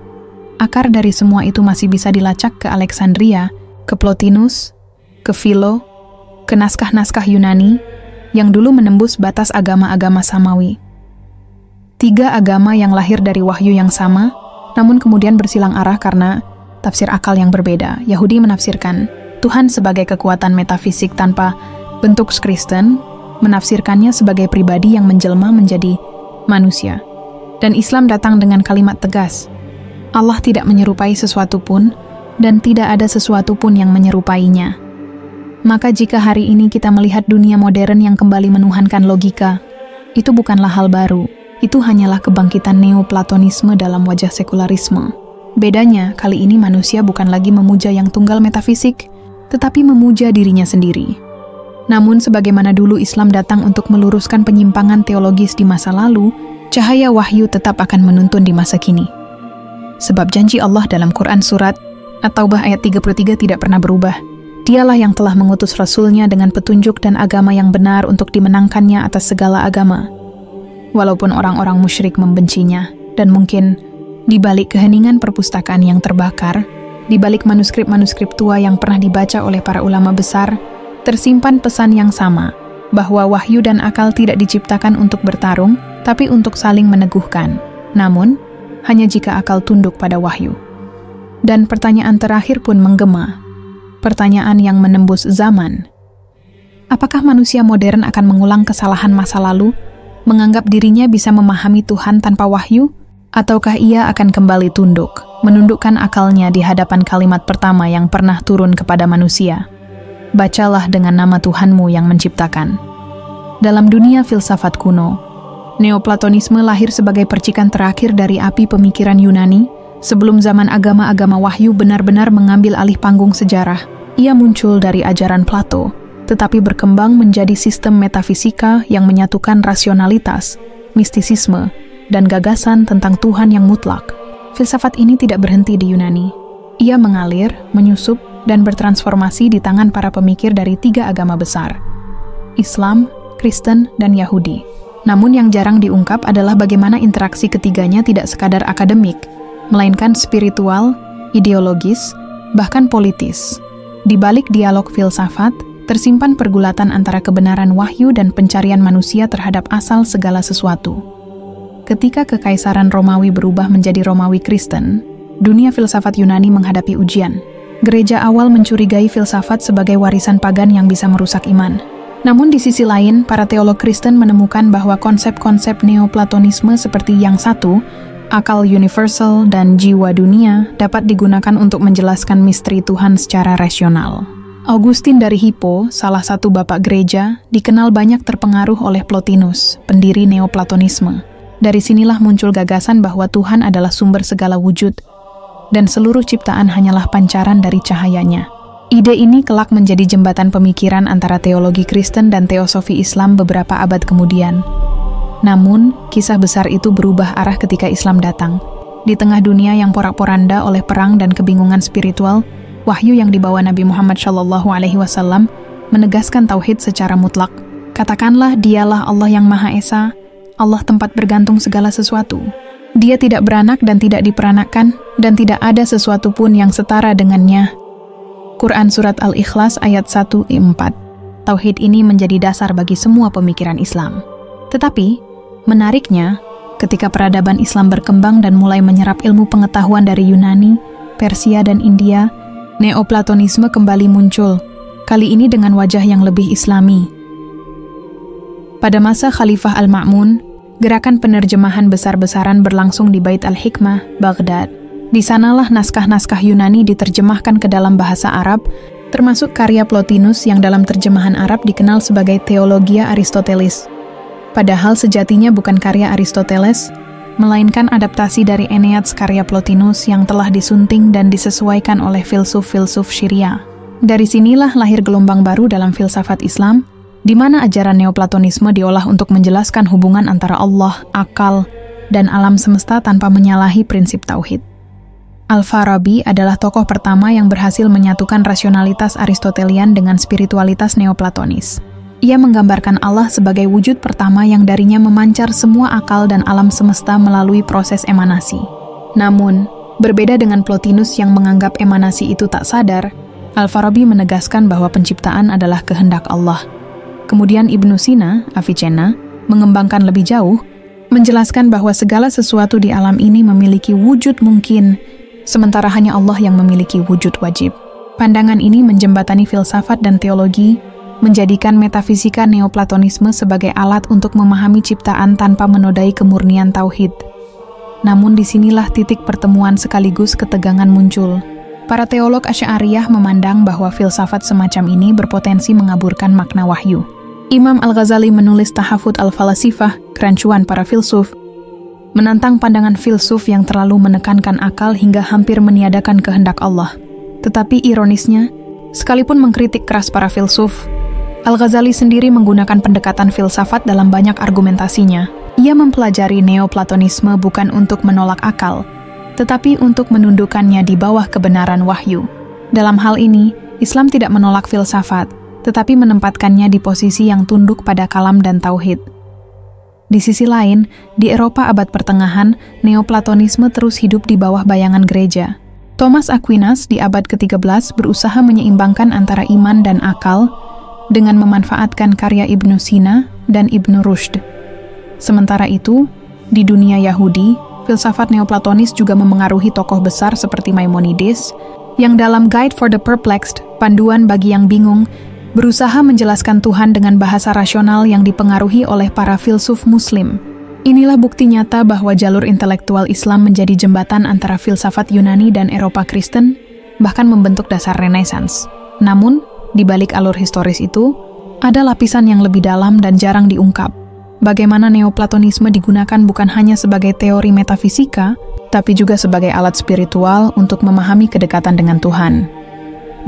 akar dari semua itu masih bisa dilacak ke Alexandria, ke Plotinus, ke Philo, ke naskah-naskah Yunani, yang dulu menembus batas agama-agama samawi. 3 agama yang lahir dari wahyu yang sama, namun kemudian bersilang arah karena tafsir akal yang berbeda. Yahudi menafsirkan Tuhan sebagai kekuatan metafisik tanpa bentuk Kristen, menafsirkannya sebagai pribadi yang menjelma menjadi manusia. Dan Islam datang dengan kalimat tegas, Allah tidak menyerupai sesuatu pun, dan tidak ada sesuatu pun yang menyerupainya. Maka jika hari ini kita melihat dunia modern yang kembali menuhankan logika, itu bukanlah hal baru, itu hanyalah kebangkitan neoplatonisme dalam wajah sekularisme. Bedanya, kali ini manusia bukan lagi memuja yang tunggal metafisik, tetapi memuja dirinya sendiri. Namun sebagaimana dulu Islam datang untuk meluruskan penyimpangan teologis di masa lalu, cahaya wahyu tetap akan menuntun di masa kini. Sebab janji Allah dalam Quran Surat At-Taubah ayat 33 tidak pernah berubah. Dialah yang telah mengutus Rasul-Nya dengan petunjuk dan agama yang benar untuk dimenangkannya atas segala agama. Walaupun orang-orang musyrik membencinya, dan mungkin di balik keheningan perpustakaan yang terbakar, di balik manuskrip-manuskrip tua yang pernah dibaca oleh para ulama besar, tersimpan pesan yang sama, bahwa wahyu dan akal tidak diciptakan untuk bertarung, tapi untuk saling meneguhkan. Namun, hanya jika akal tunduk pada wahyu. Dan pertanyaan terakhir pun menggema. Pertanyaan yang menembus zaman. Apakah manusia modern akan mengulang kesalahan masa lalu, menganggap dirinya bisa memahami Tuhan tanpa wahyu, ataukah ia akan kembali tunduk, menundukkan akalnya di hadapan kalimat pertama yang pernah turun kepada manusia? Bacalah dengan nama Tuhanmu yang menciptakan. Dalam dunia filsafat kuno, Neoplatonisme lahir sebagai percikan terakhir dari api pemikiran Yunani sebelum zaman agama-agama wahyu benar-benar mengambil alih panggung sejarah. Ia muncul dari ajaran Plato, tetapi berkembang menjadi sistem metafisika yang menyatukan rasionalitas, mistisisme, dan gagasan tentang Tuhan yang mutlak. Filsafat ini tidak berhenti di Yunani. Ia mengalir, menyusup, dan bertransformasi di tangan para pemikir dari 3 agama besar, Islam, Kristen, dan Yahudi. Namun yang jarang diungkap adalah bagaimana interaksi ketiganya tidak sekadar akademik, melainkan spiritual, ideologis, bahkan politis. Di balik dialog filsafat, tersimpan pergulatan antara kebenaran wahyu dan pencarian manusia terhadap asal segala sesuatu. Ketika Kekaisaran Romawi berubah menjadi Romawi Kristen, dunia filsafat Yunani menghadapi ujian. Gereja awal mencurigai filsafat sebagai warisan pagan yang bisa merusak iman. Namun di sisi lain, para teolog Kristen menemukan bahwa konsep-konsep Neoplatonisme seperti yang satu, akal universal dan jiwa dunia dapat digunakan untuk menjelaskan misteri Tuhan secara rasional. Augustin dari Hippo, salah satu bapak gereja, dikenal banyak terpengaruh oleh Plotinus, pendiri Neoplatonisme. Dari sinilah muncul gagasan bahwa Tuhan adalah sumber segala wujud, dan seluruh ciptaan hanyalah pancaran dari cahayanya. Ide ini kelak menjadi jembatan pemikiran antara teologi Kristen dan teosofi Islam beberapa abad kemudian. Namun, kisah besar itu berubah arah ketika Islam datang. Di tengah dunia yang porak-poranda oleh perang dan kebingungan spiritual, wahyu yang dibawa Nabi Muhammad SAW menegaskan tauhid secara mutlak. Katakanlah, Dialah Allah yang Maha Esa, Allah tempat bergantung segala sesuatu. Dia tidak beranak dan tidak diperanakkan, dan tidak ada sesuatu pun yang setara dengannya. Quran Surat Al-Ikhlas ayat 1-4. Tauhid ini menjadi dasar bagi semua pemikiran Islam. Tetapi, menariknya, ketika peradaban Islam berkembang dan mulai menyerap ilmu pengetahuan dari Yunani, Persia, dan India, Neoplatonisme kembali muncul, kali ini dengan wajah yang lebih islami. Pada masa Khalifah Al-Ma'mun, gerakan penerjemahan besar-besaran berlangsung di Bait Al-Hikmah, Baghdad. Di sanalah naskah-naskah Yunani diterjemahkan ke dalam bahasa Arab, termasuk karya Plotinus yang dalam terjemahan Arab dikenal sebagai Theologia Aristotelis. Padahal sejatinya bukan karya Aristoteles, melainkan adaptasi dari Aeneas karya Plotinus yang telah disunting dan disesuaikan oleh filsuf-filsuf Syria. Dari sinilah lahir gelombang baru dalam filsafat Islam, di mana ajaran Neoplatonisme diolah untuk menjelaskan hubungan antara Allah, akal, dan alam semesta tanpa menyalahi prinsip tauhid. Al-Farabi adalah tokoh pertama yang berhasil menyatukan rasionalitas Aristotelian dengan spiritualitas Neoplatonis. Ia menggambarkan Allah sebagai wujud pertama yang darinya memancar semua akal dan alam semesta melalui proses emanasi. Namun, berbeda dengan Plotinus yang menganggap emanasi itu tak sadar, Al-Farabi menegaskan bahwa penciptaan adalah kehendak Allah. Kemudian Ibnu Sina, Avicenna, mengembangkan lebih jauh, menjelaskan bahwa segala sesuatu di alam ini memiliki wujud mungkin, sementara hanya Allah yang memiliki wujud wajib. Pandangan ini menjembatani filsafat dan teologi, menjadikan metafisika Neoplatonisme sebagai alat untuk memahami ciptaan tanpa menodai kemurnian tauhid. Namun disinilah titik pertemuan sekaligus ketegangan muncul. Para teolog Asy'ariyah memandang bahwa filsafat semacam ini berpotensi mengaburkan makna wahyu. Imam Al-Ghazali menulis Tahafut Al-Falasifah, kerancuan para filsuf, menantang pandangan filsuf yang terlalu menekankan akal hingga hampir meniadakan kehendak Allah. Tetapi ironisnya, sekalipun mengkritik keras para filsuf, Al-Ghazali sendiri menggunakan pendekatan filsafat dalam banyak argumentasinya. Ia mempelajari Neoplatonisme bukan untuk menolak akal, tetapi untuk menundukkannya di bawah kebenaran wahyu. Dalam hal ini, Islam tidak menolak filsafat, tetapi menempatkannya di posisi yang tunduk pada kalam dan tauhid. Di sisi lain, di Eropa abad pertengahan, Neoplatonisme terus hidup di bawah bayangan gereja. Thomas Aquinas di abad ke-13 berusaha menyeimbangkan antara iman dan akal dengan memanfaatkan karya Ibnu Sina dan Ibnu Rushd. Sementara itu, di dunia Yahudi, filsafat Neoplatonis juga memengaruhi tokoh besar seperti Maimonides, yang dalam Guide for the Perplexed, panduan bagi yang bingung, berusaha menjelaskan Tuhan dengan bahasa rasional yang dipengaruhi oleh para filsuf Muslim. Inilah bukti nyata bahwa jalur intelektual Islam menjadi jembatan antara filsafat Yunani dan Eropa Kristen, bahkan membentuk dasar Renaissance. Namun, di balik alur historis itu, ada lapisan yang lebih dalam dan jarang diungkap. Bagaimana Neoplatonisme digunakan bukan hanya sebagai teori metafisika, tapi juga sebagai alat spiritual untuk memahami kedekatan dengan Tuhan.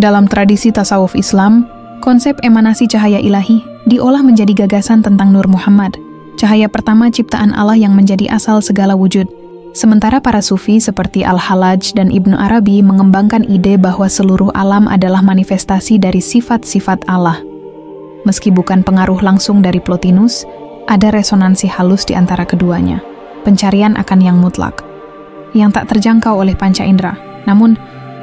Dalam tradisi tasawuf Islam, konsep emanasi cahaya ilahi diolah menjadi gagasan tentang Nur Muhammad, cahaya pertama ciptaan Allah yang menjadi asal segala wujud. Sementara para sufi seperti Al-Hallaj dan Ibnu Arabi mengembangkan ide bahwa seluruh alam adalah manifestasi dari sifat-sifat Allah. Meski bukan pengaruh langsung dari Plotinus, ada resonansi halus di antara keduanya, pencarian akan yang mutlak, yang tak terjangkau oleh panca indera. Namun,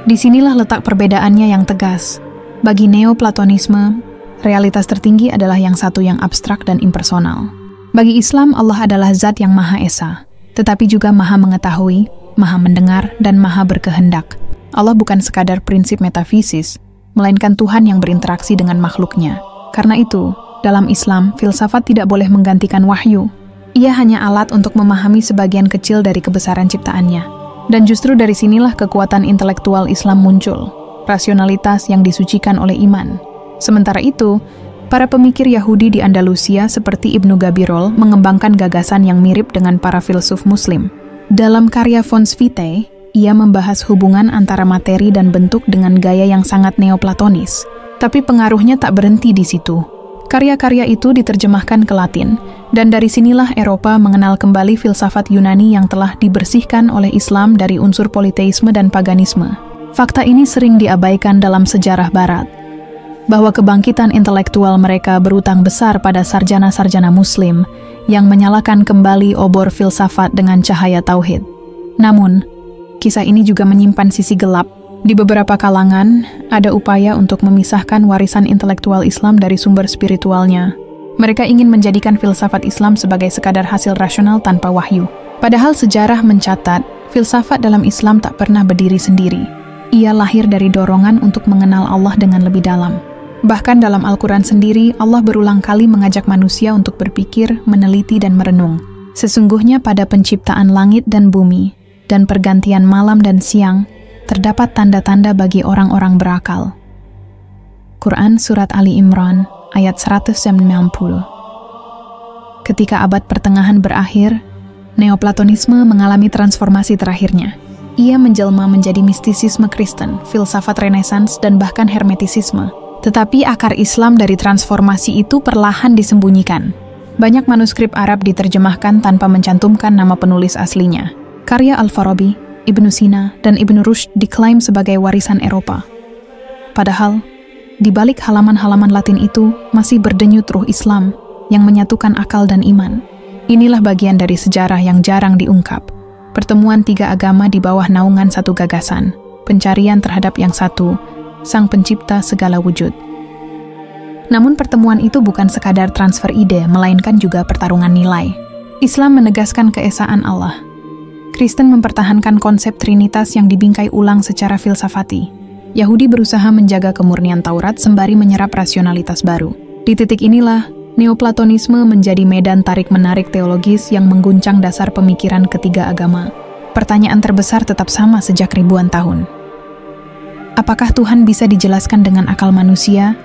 disinilah letak perbedaannya yang tegas. Bagi Neoplatonisme, realitas tertinggi adalah yang satu yang abstrak dan impersonal. Bagi Islam, Allah adalah zat yang Maha Esa, tetapi juga Maha Mengetahui, Maha Mendengar, dan Maha Berkehendak. Allah bukan sekadar prinsip metafisis, melainkan Tuhan yang berinteraksi dengan makhluknya. Karena itu, dalam Islam, filsafat tidak boleh menggantikan wahyu. Ia hanya alat untuk memahami sebagian kecil dari kebesaran ciptaannya. Dan justru dari sinilah kekuatan intelektual Islam muncul, rasionalitas yang disucikan oleh iman. Sementara itu, para pemikir Yahudi di Andalusia seperti Ibnu Gabirol mengembangkan gagasan yang mirip dengan para filsuf Muslim. Dalam karya Fons Vitae, ia membahas hubungan antara materi dan bentuk dengan gaya yang sangat neoplatonis. Tapi pengaruhnya tak berhenti di situ. Karya-karya itu diterjemahkan ke Latin, dan dari sinilah Eropa mengenal kembali filsafat Yunani yang telah dibersihkan oleh Islam dari unsur politeisme dan paganisme. Fakta ini sering diabaikan dalam sejarah Barat, bahwa kebangkitan intelektual mereka berutang besar pada sarjana-sarjana Muslim yang menyalakan kembali obor filsafat dengan cahaya tauhid. Namun, kisah ini juga menyimpan sisi gelap. Di beberapa kalangan, ada upaya untuk memisahkan warisan intelektual Islam dari sumber spiritualnya. Mereka ingin menjadikan filsafat Islam sebagai sekadar hasil rasional tanpa wahyu. Padahal sejarah mencatat, filsafat dalam Islam tak pernah berdiri sendiri. Ia lahir dari dorongan untuk mengenal Allah dengan lebih dalam. Bahkan dalam Al-Quran sendiri, Allah berulang kali mengajak manusia untuk berpikir, meneliti, dan merenung. Sesungguhnya pada penciptaan langit dan bumi, dan pergantian malam dan siang, terdapat tanda-tanda bagi orang-orang berakal. Quran Surat Ali Imran, ayat 190. Ketika abad pertengahan berakhir, Neoplatonisme mengalami transformasi terakhirnya. Ia menjelma menjadi mistisisme Kristen, filsafat Renaissance, dan bahkan Hermetisisme. Tetapi akar Islam dari transformasi itu perlahan disembunyikan. Banyak manuskrip Arab diterjemahkan tanpa mencantumkan nama penulis aslinya. Karya Al-Farabi, Ibnu Sina, dan Ibnu Rushd diklaim sebagai warisan Eropa. Padahal, di balik halaman-halaman Latin itu masih berdenyut ruh Islam yang menyatukan akal dan iman. Inilah bagian dari sejarah yang jarang diungkap. Pertemuan tiga agama di bawah naungan satu gagasan, pencarian terhadap yang satu, Sang Pencipta segala wujud. Namun pertemuan itu bukan sekadar transfer ide, melainkan juga pertarungan nilai. Islam menegaskan keesaan Allah. Kristen mempertahankan konsep Trinitas yang dibingkai ulang secara filsafati. Yahudi berusaha menjaga kemurnian Taurat sembari menyerap rasionalitas baru. Di titik inilah, Neoplatonisme menjadi medan tarik-menarik teologis yang mengguncang dasar pemikiran ketiga agama. Pertanyaan terbesar tetap sama sejak ribuan tahun. Apakah Tuhan bisa dijelaskan dengan akal manusia,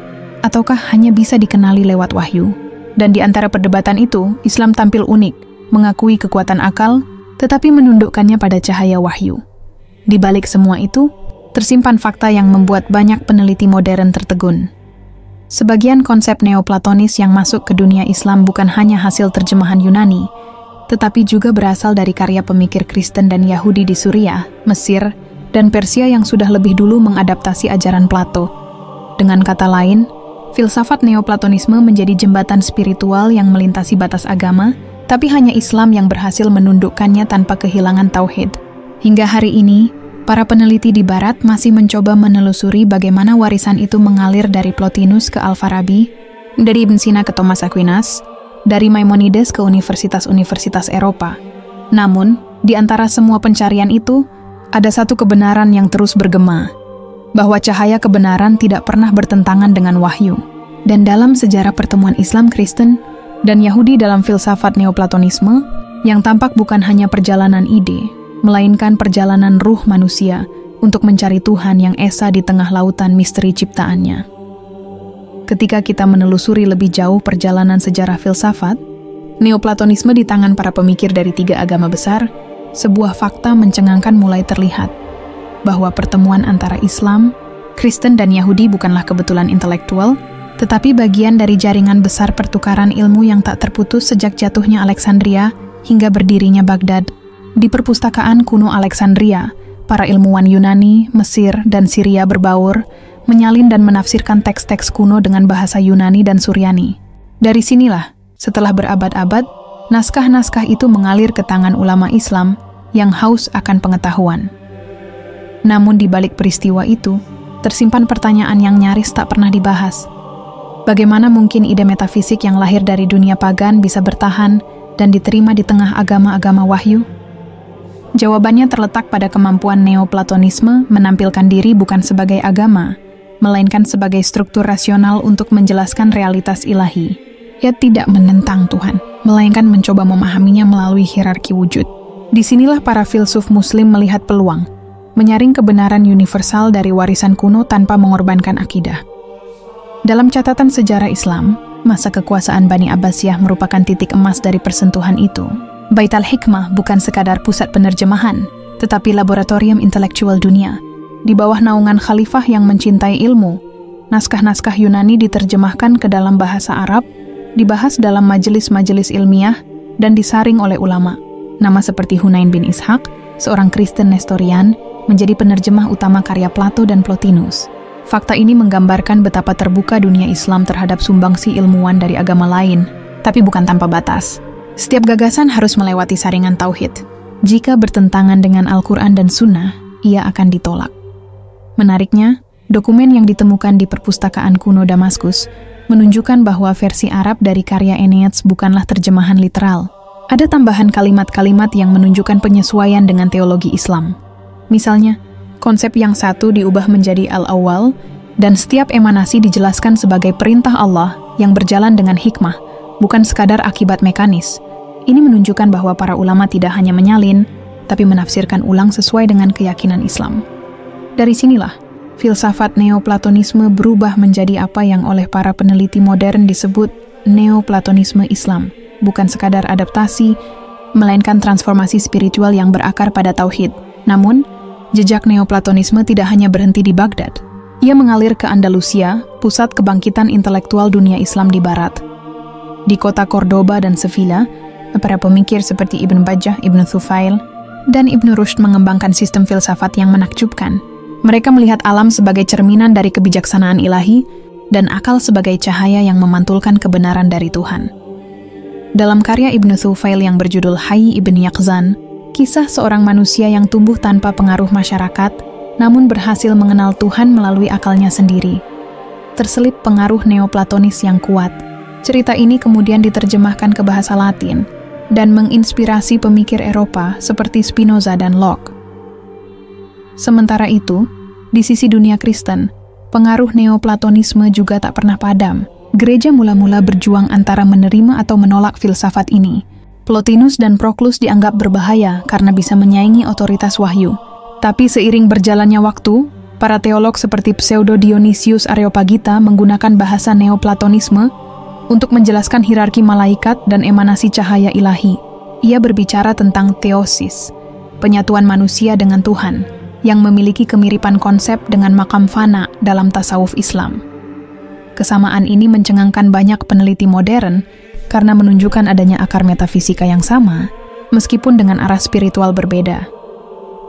ataukah hanya bisa dikenali lewat wahyu? Dan di antara perdebatan itu, Islam tampil unik, mengakui kekuatan akal, tetapi menundukkannya pada cahaya wahyu. Di balik semua itu, tersimpan fakta yang membuat banyak peneliti modern tertegun. Sebagian konsep neoplatonis yang masuk ke dunia Islam bukan hanya hasil terjemahan Yunani, tetapi juga berasal dari karya pemikir Kristen dan Yahudi di Suriah, Mesir, dan Persia yang sudah lebih dulu mengadaptasi ajaran Plato. Dengan kata lain, filsafat neoplatonisme menjadi jembatan spiritual yang melintasi batas agama, tapi hanya Islam yang berhasil menundukkannya tanpa kehilangan tauhid. Hingga hari ini, para peneliti di Barat masih mencoba menelusuri bagaimana warisan itu mengalir dari Plotinus ke Al-Farabi, dari Ibn Sina ke Thomas Aquinas, dari Maimonides ke universitas-universitas Eropa. Namun, di antara semua pencarian itu, ada satu kebenaran yang terus bergema, bahwa cahaya kebenaran tidak pernah bertentangan dengan wahyu. Dan dalam sejarah pertemuan Islam Kristen dan Yahudi dalam filsafat neoplatonisme, yang tampak bukan hanya perjalanan ide, melainkan perjalanan ruh manusia untuk mencari Tuhan yang esa di tengah lautan misteri ciptaannya. Ketika kita menelusuri lebih jauh perjalanan sejarah filsafat, neoplatonisme di tangan para pemikir dari tiga agama besar, sebuah fakta mencengangkan mulai terlihat, bahwa pertemuan antara Islam, Kristen, dan Yahudi bukanlah kebetulan intelektual, tetapi bagian dari jaringan besar pertukaran ilmu yang tak terputus sejak jatuhnya Alexandria hingga berdirinya Baghdad. Di perpustakaan kuno Alexandria, para ilmuwan Yunani, Mesir, dan Syria berbaur, menyalin dan menafsirkan teks-teks kuno dengan bahasa Yunani dan Suryani. Dari sinilah, setelah berabad-abad, naskah-naskah itu mengalir ke tangan ulama Islam yang haus akan pengetahuan. Namun di balik peristiwa itu, tersimpan pertanyaan yang nyaris tak pernah dibahas. Bagaimana mungkin ide metafisik yang lahir dari dunia pagan bisa bertahan dan diterima di tengah agama-agama wahyu? Jawabannya terletak pada kemampuan neoplatonisme menampilkan diri bukan sebagai agama, melainkan sebagai struktur rasional untuk menjelaskan realitas ilahi. Ia tidak menentang Tuhan, melainkan mencoba memahaminya melalui hierarki wujud. Disinilah para filsuf muslim melihat peluang, menyaring kebenaran universal dari warisan kuno tanpa mengorbankan akidah. Dalam catatan sejarah Islam, masa kekuasaan Bani Abbasiyah merupakan titik emas dari persentuhan itu. Bait al-Hikmah bukan sekadar pusat penerjemahan, tetapi laboratorium intelektual dunia. Di bawah naungan khalifah yang mencintai ilmu, naskah-naskah Yunani diterjemahkan ke dalam bahasa Arab, dibahas dalam majelis-majelis ilmiah, dan disaring oleh ulama. Nama seperti Hunain bin Ishaq, seorang Kristen Nestorian, menjadi penerjemah utama karya Plato dan Plotinus. Fakta ini menggambarkan betapa terbuka dunia Islam terhadap sumbangsi ilmuwan dari agama lain, tapi bukan tanpa batas. Setiap gagasan harus melewati saringan tauhid. Jika bertentangan dengan Al-Quran dan Sunnah, ia akan ditolak. Menariknya, dokumen yang ditemukan di perpustakaan kuno Damaskus menunjukkan bahwa versi Arab dari karya Eneas bukanlah terjemahan literal. Ada tambahan kalimat-kalimat yang menunjukkan penyesuaian dengan teologi Islam. Misalnya, konsep yang satu diubah menjadi al-awwal, dan setiap emanasi dijelaskan sebagai perintah Allah yang berjalan dengan hikmah, bukan sekadar akibat mekanis. Ini menunjukkan bahwa para ulama tidak hanya menyalin, tapi menafsirkan ulang sesuai dengan keyakinan Islam. Dari sinilah, filsafat Neoplatonisme berubah menjadi apa yang oleh para peneliti modern disebut Neoplatonisme Islam, bukan sekadar adaptasi, melainkan transformasi spiritual yang berakar pada tauhid. Namun, jejak Neoplatonisme tidak hanya berhenti di Baghdad. Ia mengalir ke Andalusia, pusat kebangkitan intelektual dunia Islam di barat. Di kota Cordoba dan Sevilla, para pemikir seperti Ibn Bajjah, Ibn Thufail, dan Ibn Rushd mengembangkan sistem filsafat yang menakjubkan. Mereka melihat alam sebagai cerminan dari kebijaksanaan ilahi dan akal sebagai cahaya yang memantulkan kebenaran dari Tuhan. Dalam karya Ibn Thufail yang berjudul Hayy Ibn Yaqzan, kisah seorang manusia yang tumbuh tanpa pengaruh masyarakat, namun berhasil mengenal Tuhan melalui akalnya sendiri. Terselip pengaruh Neoplatonis yang kuat. Cerita ini kemudian diterjemahkan ke bahasa Latin dan menginspirasi pemikir Eropa seperti Spinoza dan Locke. Sementara itu, di sisi dunia Kristen, pengaruh Neoplatonisme juga tak pernah padam. Gereja mula-mula berjuang antara menerima atau menolak filsafat ini. Plotinus dan Proclus dianggap berbahaya karena bisa menyaingi otoritas wahyu. Tapi seiring berjalannya waktu, para teolog seperti Pseudo Dionysius Areopagita menggunakan bahasa Neoplatonisme untuk menjelaskan hierarki malaikat dan emanasi cahaya ilahi. Ia berbicara tentang theosis, penyatuan manusia dengan Tuhan, yang memiliki kemiripan konsep dengan makam fana dalam tasawuf Islam. Kesamaan ini mencengangkan banyak peneliti modern karena menunjukkan adanya akar metafisika yang sama, meskipun dengan arah spiritual berbeda.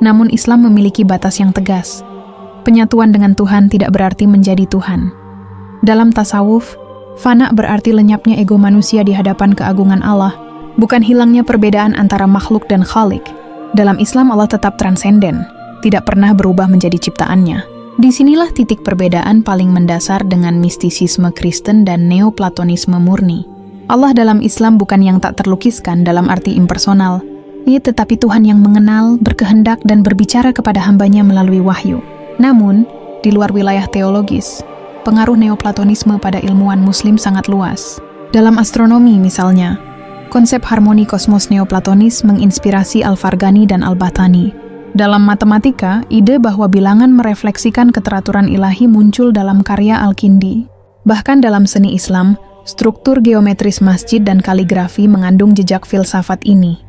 Namun Islam memiliki batas yang tegas. Penyatuan dengan Tuhan tidak berarti menjadi Tuhan. Dalam tasawuf, fana berarti lenyapnya ego manusia di hadapan keagungan Allah, bukan hilangnya perbedaan antara makhluk dan khalik. Dalam Islam Allah tetap transenden, tidak pernah berubah menjadi ciptaannya. Disinilah titik perbedaan paling mendasar dengan mistisisme Kristen dan Neoplatonisme murni. Allah dalam Islam bukan yang tak terlukiskan dalam arti impersonal, tetapi Tuhan yang mengenal, berkehendak, dan berbicara kepada hambanya melalui wahyu. Namun, di luar wilayah teologis, pengaruh Neoplatonisme pada ilmuwan Muslim sangat luas. Dalam astronomi misalnya, konsep harmoni kosmos Neoplatonis menginspirasi Al-Farghani dan Al-Battani. Dalam matematika, ide bahwa bilangan merefleksikan keteraturan ilahi muncul dalam karya Al-Kindi. Bahkan dalam seni Islam, struktur geometris masjid dan kaligrafi mengandung jejak filsafat ini.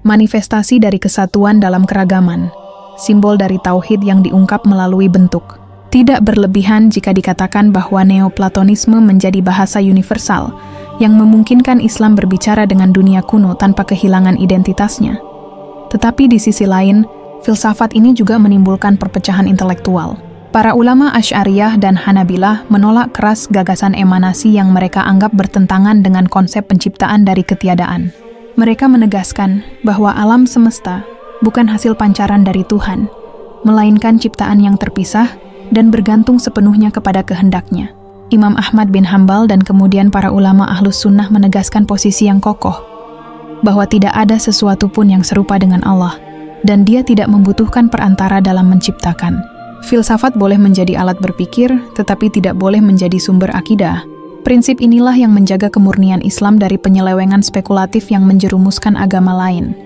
Manifestasi dari kesatuan dalam keragaman, simbol dari tauhid yang diungkap melalui bentuk. Tidak berlebihan jika dikatakan bahwa Neoplatonisme menjadi bahasa universal yang memungkinkan Islam berbicara dengan dunia kuno tanpa kehilangan identitasnya. Tetapi di sisi lain, filsafat ini juga menimbulkan perpecahan intelektual. Para ulama Asy'ariyah dan Hanabilah menolak keras gagasan emanasi yang mereka anggap bertentangan dengan konsep penciptaan dari ketiadaan. Mereka menegaskan bahwa alam semesta bukan hasil pancaran dari Tuhan, melainkan ciptaan yang terpisah dan bergantung sepenuhnya kepada kehendaknya. Imam Ahmad bin Hambal dan kemudian para ulama Ahlus Sunnah menegaskan posisi yang kokoh, bahwa tidak ada sesuatu pun yang serupa dengan Allah, dan Dia tidak membutuhkan perantara dalam menciptakan. Filsafat boleh menjadi alat berpikir, tetapi tidak boleh menjadi sumber akidah. Prinsip inilah yang menjaga kemurnian Islam dari penyelewengan spekulatif yang menjerumuskan agama lain.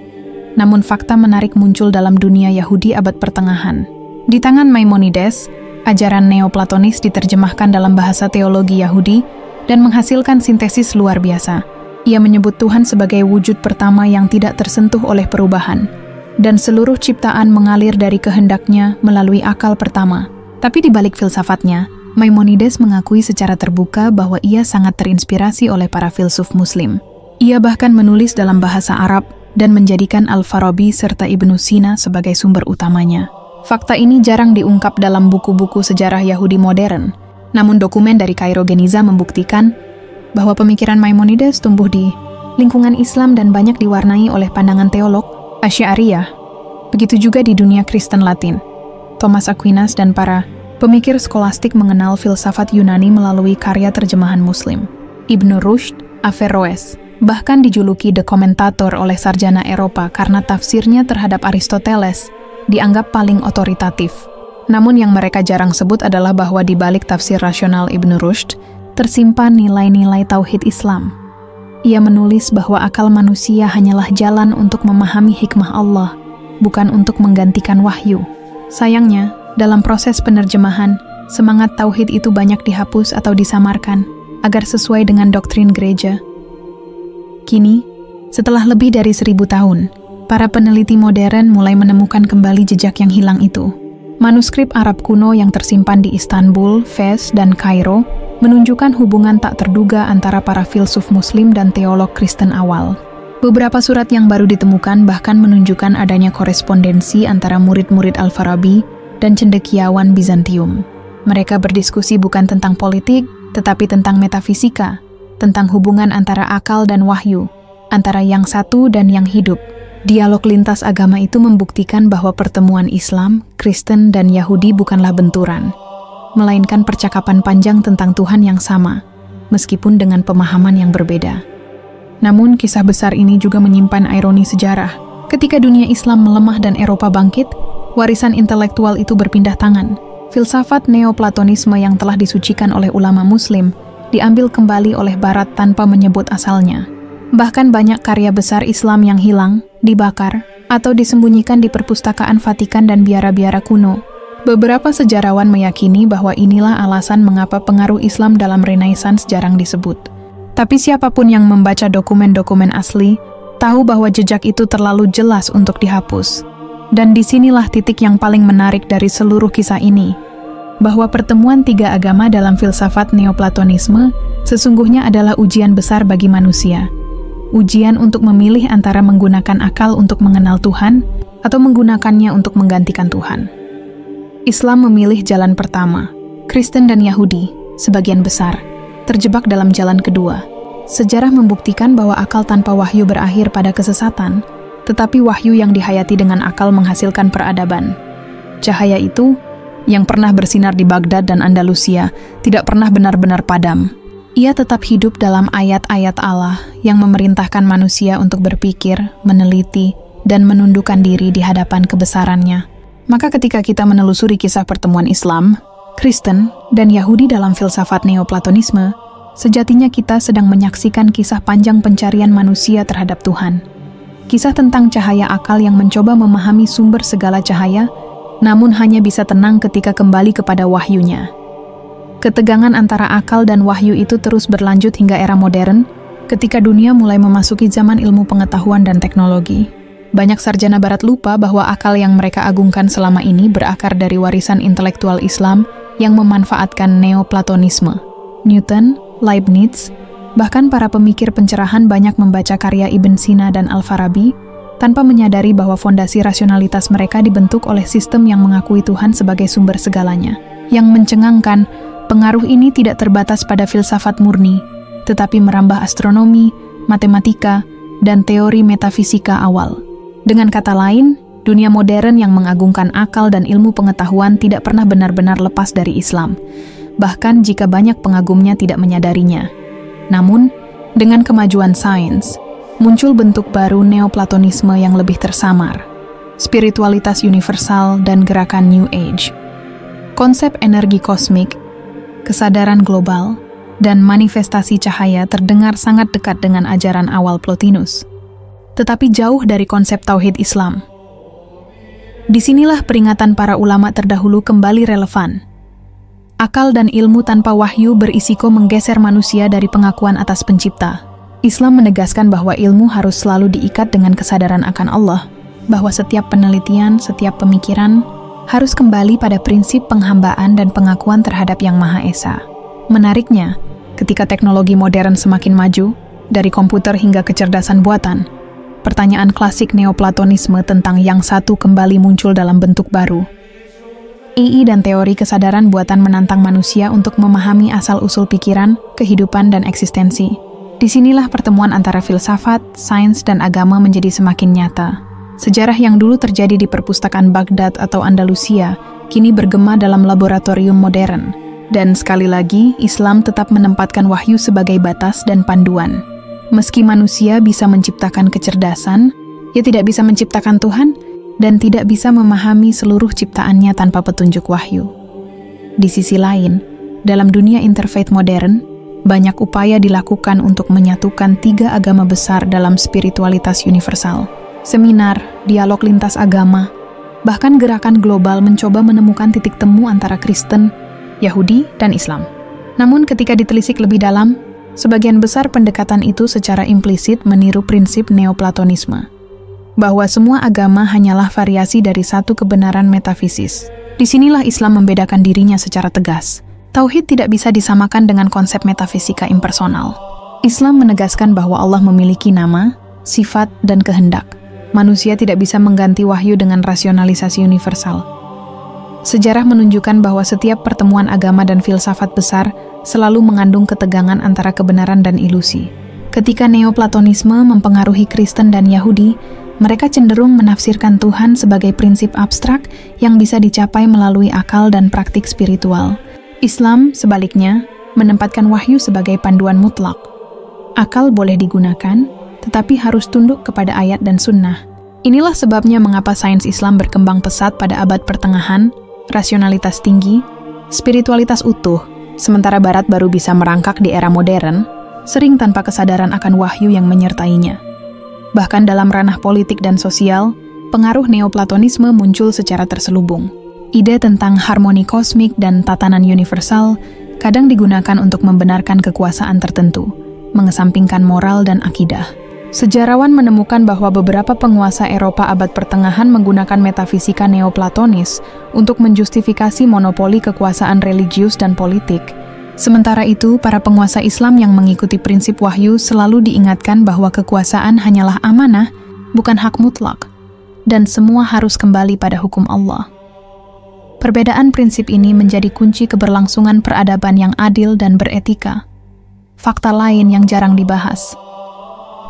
Namun fakta menarik muncul dalam dunia Yahudi abad pertengahan. Di tangan Maimonides, ajaran Neoplatonis diterjemahkan dalam bahasa teologi Yahudi dan menghasilkan sintesis luar biasa. Ia menyebut Tuhan sebagai wujud pertama yang tidak tersentuh oleh perubahan, dan seluruh ciptaan mengalir dari kehendaknya melalui akal pertama. Tapi di balik filsafatnya, Maimonides mengakui secara terbuka bahwa ia sangat terinspirasi oleh para filsuf Muslim. Ia bahkan menulis dalam bahasa Arab dan menjadikan Al-Farabi serta Ibnu Sina sebagai sumber utamanya. Fakta ini jarang diungkap dalam buku-buku sejarah Yahudi modern, namun dokumen dari Cairo Geniza membuktikan bahwa pemikiran Maimonides tumbuh di Lingkungan Islam dan banyak diwarnai oleh pandangan teolog Asy'ariyah. Begitu juga di dunia Kristen Latin. Thomas Aquinas dan para pemikir skolastik mengenal filsafat Yunani melalui karya terjemahan Muslim. Ibnu Rushd, Averroes, bahkan dijuluki The Commentator oleh sarjana Eropa karena tafsirnya terhadap Aristoteles dianggap paling otoritatif. Namun yang mereka jarang sebut adalah bahwa di balik tafsir rasional Ibnu Rushd tersimpan nilai-nilai tauhid Islam. Ia menulis bahwa akal manusia hanyalah jalan untuk memahami hikmah Allah, bukan untuk menggantikan wahyu. Sayangnya, dalam proses penerjemahan, semangat tauhid itu banyak dihapus atau disamarkan agar sesuai dengan doktrin gereja. Kini, setelah lebih dari 1000 tahun, para peneliti modern mulai menemukan kembali jejak yang hilang itu. Manuskrip Arab kuno yang tersimpan di Istanbul, Fez, dan Kairo menunjukkan hubungan tak terduga antara para filsuf Muslim dan teolog Kristen awal. Beberapa surat yang baru ditemukan bahkan menunjukkan adanya korespondensi antara murid-murid Al-Farabi dan cendekiawan Bizantium. Mereka berdiskusi bukan tentang politik, tetapi tentang metafisika, tentang hubungan antara akal dan wahyu, antara yang satu dan yang hidup. Dialog lintas agama itu membuktikan bahwa pertemuan Islam, Kristen, dan Yahudi bukanlah benturan, melainkan percakapan panjang tentang Tuhan yang sama, meskipun dengan pemahaman yang berbeda. Namun, kisah besar ini juga menyimpan ironi sejarah. Ketika dunia Islam melemah dan Eropa bangkit, warisan intelektual itu berpindah tangan. Filsafat Neoplatonisme yang telah disucikan oleh ulama Muslim diambil kembali oleh Barat tanpa menyebut asalnya. Bahkan banyak karya besar Islam yang hilang, dibakar, atau disembunyikan di perpustakaan Vatikan dan biara-biara kuno. Beberapa sejarawan meyakini bahwa inilah alasan mengapa pengaruh Islam dalam Renaissance jarang disebut. Tapi siapapun yang membaca dokumen-dokumen asli, tahu bahwa jejak itu terlalu jelas untuk dihapus. Dan disinilah titik yang paling menarik dari seluruh kisah ini, bahwa pertemuan tiga agama dalam filsafat Neoplatonisme sesungguhnya adalah ujian besar bagi manusia. Ujian untuk memilih antara menggunakan akal untuk mengenal Tuhan atau menggunakannya untuk menggantikan Tuhan. Islam memilih jalan pertama. Kristen dan Yahudi, sebagian besar, terjebak dalam jalan kedua. Sejarah membuktikan bahwa akal tanpa wahyu berakhir pada kesesatan, tetapi wahyu yang dihayati dengan akal menghasilkan peradaban. Cahaya itu, yang pernah bersinar di Baghdad dan Andalusia, tidak pernah benar-benar padam. Ia tetap hidup dalam ayat-ayat Allah yang memerintahkan manusia untuk berpikir, meneliti, dan menundukkan diri di hadapan kebesarannya. Maka ketika kita menelusuri kisah pertemuan Islam, Kristen, dan Yahudi dalam filsafat Neoplatonisme, sejatinya kita sedang menyaksikan kisah panjang pencarian manusia terhadap Tuhan. Kisah tentang cahaya akal yang mencoba memahami sumber segala cahaya, namun hanya bisa tenang ketika kembali kepada wahyunya. Ketegangan antara akal dan wahyu itu terus berlanjut hingga era modern, ketika dunia mulai memasuki zaman ilmu pengetahuan dan teknologi. Banyak sarjana barat lupa bahwa akal yang mereka agungkan selama ini berakar dari warisan intelektual Islam yang memanfaatkan Neoplatonisme. Newton, Leibniz, bahkan para pemikir pencerahan banyak membaca karya Ibn Sina dan Al-Farabi, tanpa menyadari bahwa fondasi rasionalitas mereka dibentuk oleh sistem yang mengakui Tuhan sebagai sumber segalanya. Yang mencengangkan, pengaruh ini tidak terbatas pada filsafat murni, tetapi merambah astronomi, matematika, dan teori metafisika awal. Dengan kata lain, dunia modern yang mengagungkan akal dan ilmu pengetahuan tidak pernah benar-benar lepas dari Islam, bahkan jika banyak pengagumnya tidak menyadarinya. Namun, dengan kemajuan sains, muncul bentuk baru Neoplatonisme yang lebih tersamar, spiritualitas universal dan gerakan New Age. Konsep energi kosmik, kesadaran global, dan manifestasi cahaya terdengar sangat dekat dengan ajaran awal Plotinus, tetapi jauh dari konsep tauhid Islam. Disinilah peringatan para ulama terdahulu kembali relevan. Akal dan ilmu tanpa wahyu berisiko menggeser manusia dari pengakuan atas pencipta. Islam menegaskan bahwa ilmu harus selalu diikat dengan kesadaran akan Allah, bahwa setiap penelitian, setiap pemikiran harus kembali pada prinsip penghambaan dan pengakuan terhadap Yang Maha Esa. Menariknya, ketika teknologi modern semakin maju, dari komputer hingga kecerdasan buatan, pertanyaan klasik Neoplatonisme tentang yang satu kembali muncul dalam bentuk baru. AI dan teori kesadaran buatan menantang manusia untuk memahami asal-usul pikiran, kehidupan, dan eksistensi. Disinilah pertemuan antara filsafat, sains, dan agama menjadi semakin nyata. Sejarah yang dulu terjadi di perpustakaan Baghdad atau Andalusia, kini bergema dalam laboratorium modern. Dan sekali lagi, Islam tetap menempatkan wahyu sebagai batas dan panduan. Meski manusia bisa menciptakan kecerdasan, ia tidak bisa menciptakan Tuhan, dan tidak bisa memahami seluruh ciptaannya tanpa petunjuk wahyu. Di sisi lain, dalam dunia interfaith modern, banyak upaya dilakukan untuk menyatukan 3 agama besar dalam spiritualitas universal. Seminar, dialog lintas agama, bahkan gerakan global mencoba menemukan titik temu antara Kristen, Yahudi, dan Islam. Namun ketika ditelisik lebih dalam, sebagian besar pendekatan itu secara implisit meniru prinsip Neoplatonisme, bahwa semua agama hanyalah variasi dari satu kebenaran metafisis. Disinilah Islam membedakan dirinya secara tegas. Tauhid tidak bisa disamakan dengan konsep metafisika impersonal. Islam menegaskan bahwa Allah memiliki nama, sifat, dan kehendak. Manusia tidak bisa mengganti wahyu dengan rasionalisasi universal. Sejarah menunjukkan bahwa setiap pertemuan agama dan filsafat besar selalu mengandung ketegangan antara kebenaran dan ilusi. Ketika Neoplatonisme mempengaruhi Kristen dan Yahudi, mereka cenderung menafsirkan Tuhan sebagai prinsip abstrak yang bisa dicapai melalui akal dan praktik spiritual. Islam, sebaliknya, menempatkan wahyu sebagai panduan mutlak. Akal boleh digunakan, tetapi harus tunduk kepada ayat dan sunnah. Inilah sebabnya mengapa sains Islam berkembang pesat pada abad pertengahan, rasionalitas tinggi, spiritualitas utuh, sementara Barat baru bisa merangkak di era modern, sering tanpa kesadaran akan wahyu yang menyertainya. Bahkan dalam ranah politik dan sosial, pengaruh Neoplatonisme muncul secara terselubung. Ide tentang harmoni kosmik dan tatanan universal kadang digunakan untuk membenarkan kekuasaan tertentu, mengesampingkan moral dan akidah. Sejarawan menemukan bahwa beberapa penguasa Eropa abad pertengahan menggunakan metafisika neoplatonis untuk menjustifikasi monopoli kekuasaan religius dan politik. Sementara itu, para penguasa Islam yang mengikuti prinsip wahyu selalu diingatkan bahwa kekuasaan hanyalah amanah, bukan hak mutlak, dan semua harus kembali pada hukum Allah. Perbedaan prinsip ini menjadi kunci keberlangsungan peradaban yang adil dan beretika. Fakta lain yang jarang dibahas.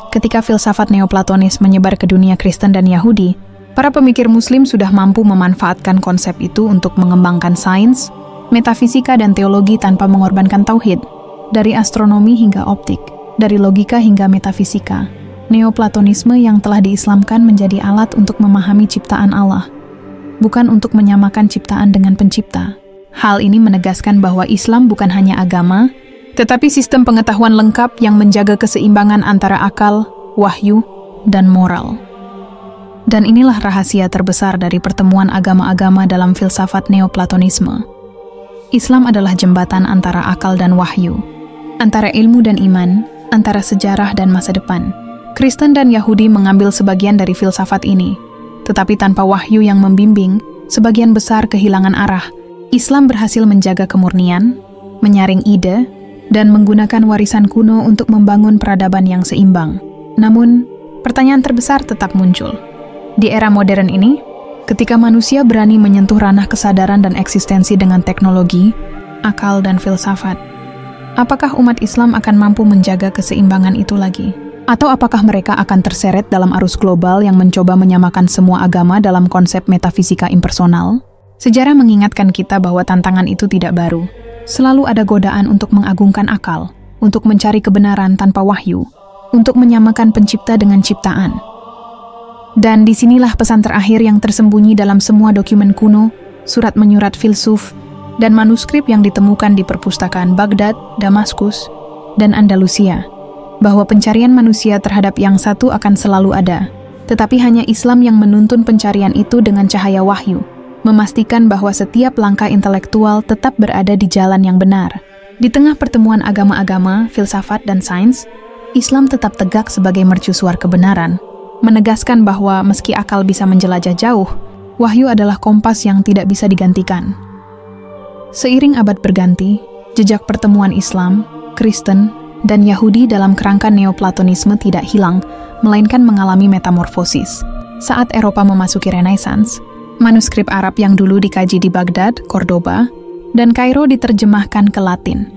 Ketika filsafat Neoplatonis menyebar ke dunia Kristen dan Yahudi, para pemikir Muslim sudah mampu memanfaatkan konsep itu untuk mengembangkan sains, metafisika, dan teologi tanpa mengorbankan tauhid. Dari astronomi hingga optik, dari logika hingga metafisika, Neoplatonisme yang telah diislamkan menjadi alat untuk memahami ciptaan Allah, bukan untuk menyamakan ciptaan dengan pencipta. Hal ini menegaskan bahwa Islam bukan hanya agama, tetapi sistem pengetahuan lengkap yang menjaga keseimbangan antara akal, wahyu, dan moral. Dan inilah rahasia terbesar dari pertemuan agama-agama dalam filsafat Neoplatonisme. Islam adalah jembatan antara akal dan wahyu, antara ilmu dan iman, antara sejarah dan masa depan. Kristen dan Yahudi mengambil sebagian dari filsafat ini, tetapi tanpa wahyu yang membimbing, sebagian besar kehilangan arah. Islam berhasil menjaga kemurnian, menyaring ide, dan menggunakan warisan kuno untuk membangun peradaban yang seimbang. Namun, pertanyaan terbesar tetap muncul. Di era modern ini, ketika manusia berani menyentuh ranah kesadaran dan eksistensi dengan teknologi, akal, dan filsafat, apakah umat Islam akan mampu menjaga keseimbangan itu lagi? Atau apakah mereka akan terseret dalam arus global yang mencoba menyamakan semua agama dalam konsep metafisika impersonal? Sejarah mengingatkan kita bahwa tantangan itu tidak baru. Selalu ada godaan untuk mengagungkan akal, untuk mencari kebenaran tanpa wahyu, untuk menyamakan pencipta dengan ciptaan. Dan disinilah pesan terakhir yang tersembunyi dalam semua dokumen kuno, surat menyurat filsuf, dan manuskrip yang ditemukan di perpustakaan Baghdad, Damaskus, dan Andalusia, bahwa pencarian manusia terhadap yang satu akan selalu ada, tetapi hanya Islam yang menuntun pencarian itu dengan cahaya wahyu, memastikan bahwa setiap langkah intelektual tetap berada di jalan yang benar. Di tengah pertemuan agama-agama, filsafat, dan sains, Islam tetap tegak sebagai mercusuar kebenaran, menegaskan bahwa meski akal bisa menjelajah jauh, wahyu adalah kompas yang tidak bisa digantikan. Seiring abad berganti, jejak pertemuan Islam, Kristen, dan Yahudi dalam kerangka Neoplatonisme tidak hilang, melainkan mengalami metamorfosis. Saat Eropa memasuki Renaissance, manuskrip Arab yang dulu dikaji di Baghdad, Cordoba, dan Kairo diterjemahkan ke Latin.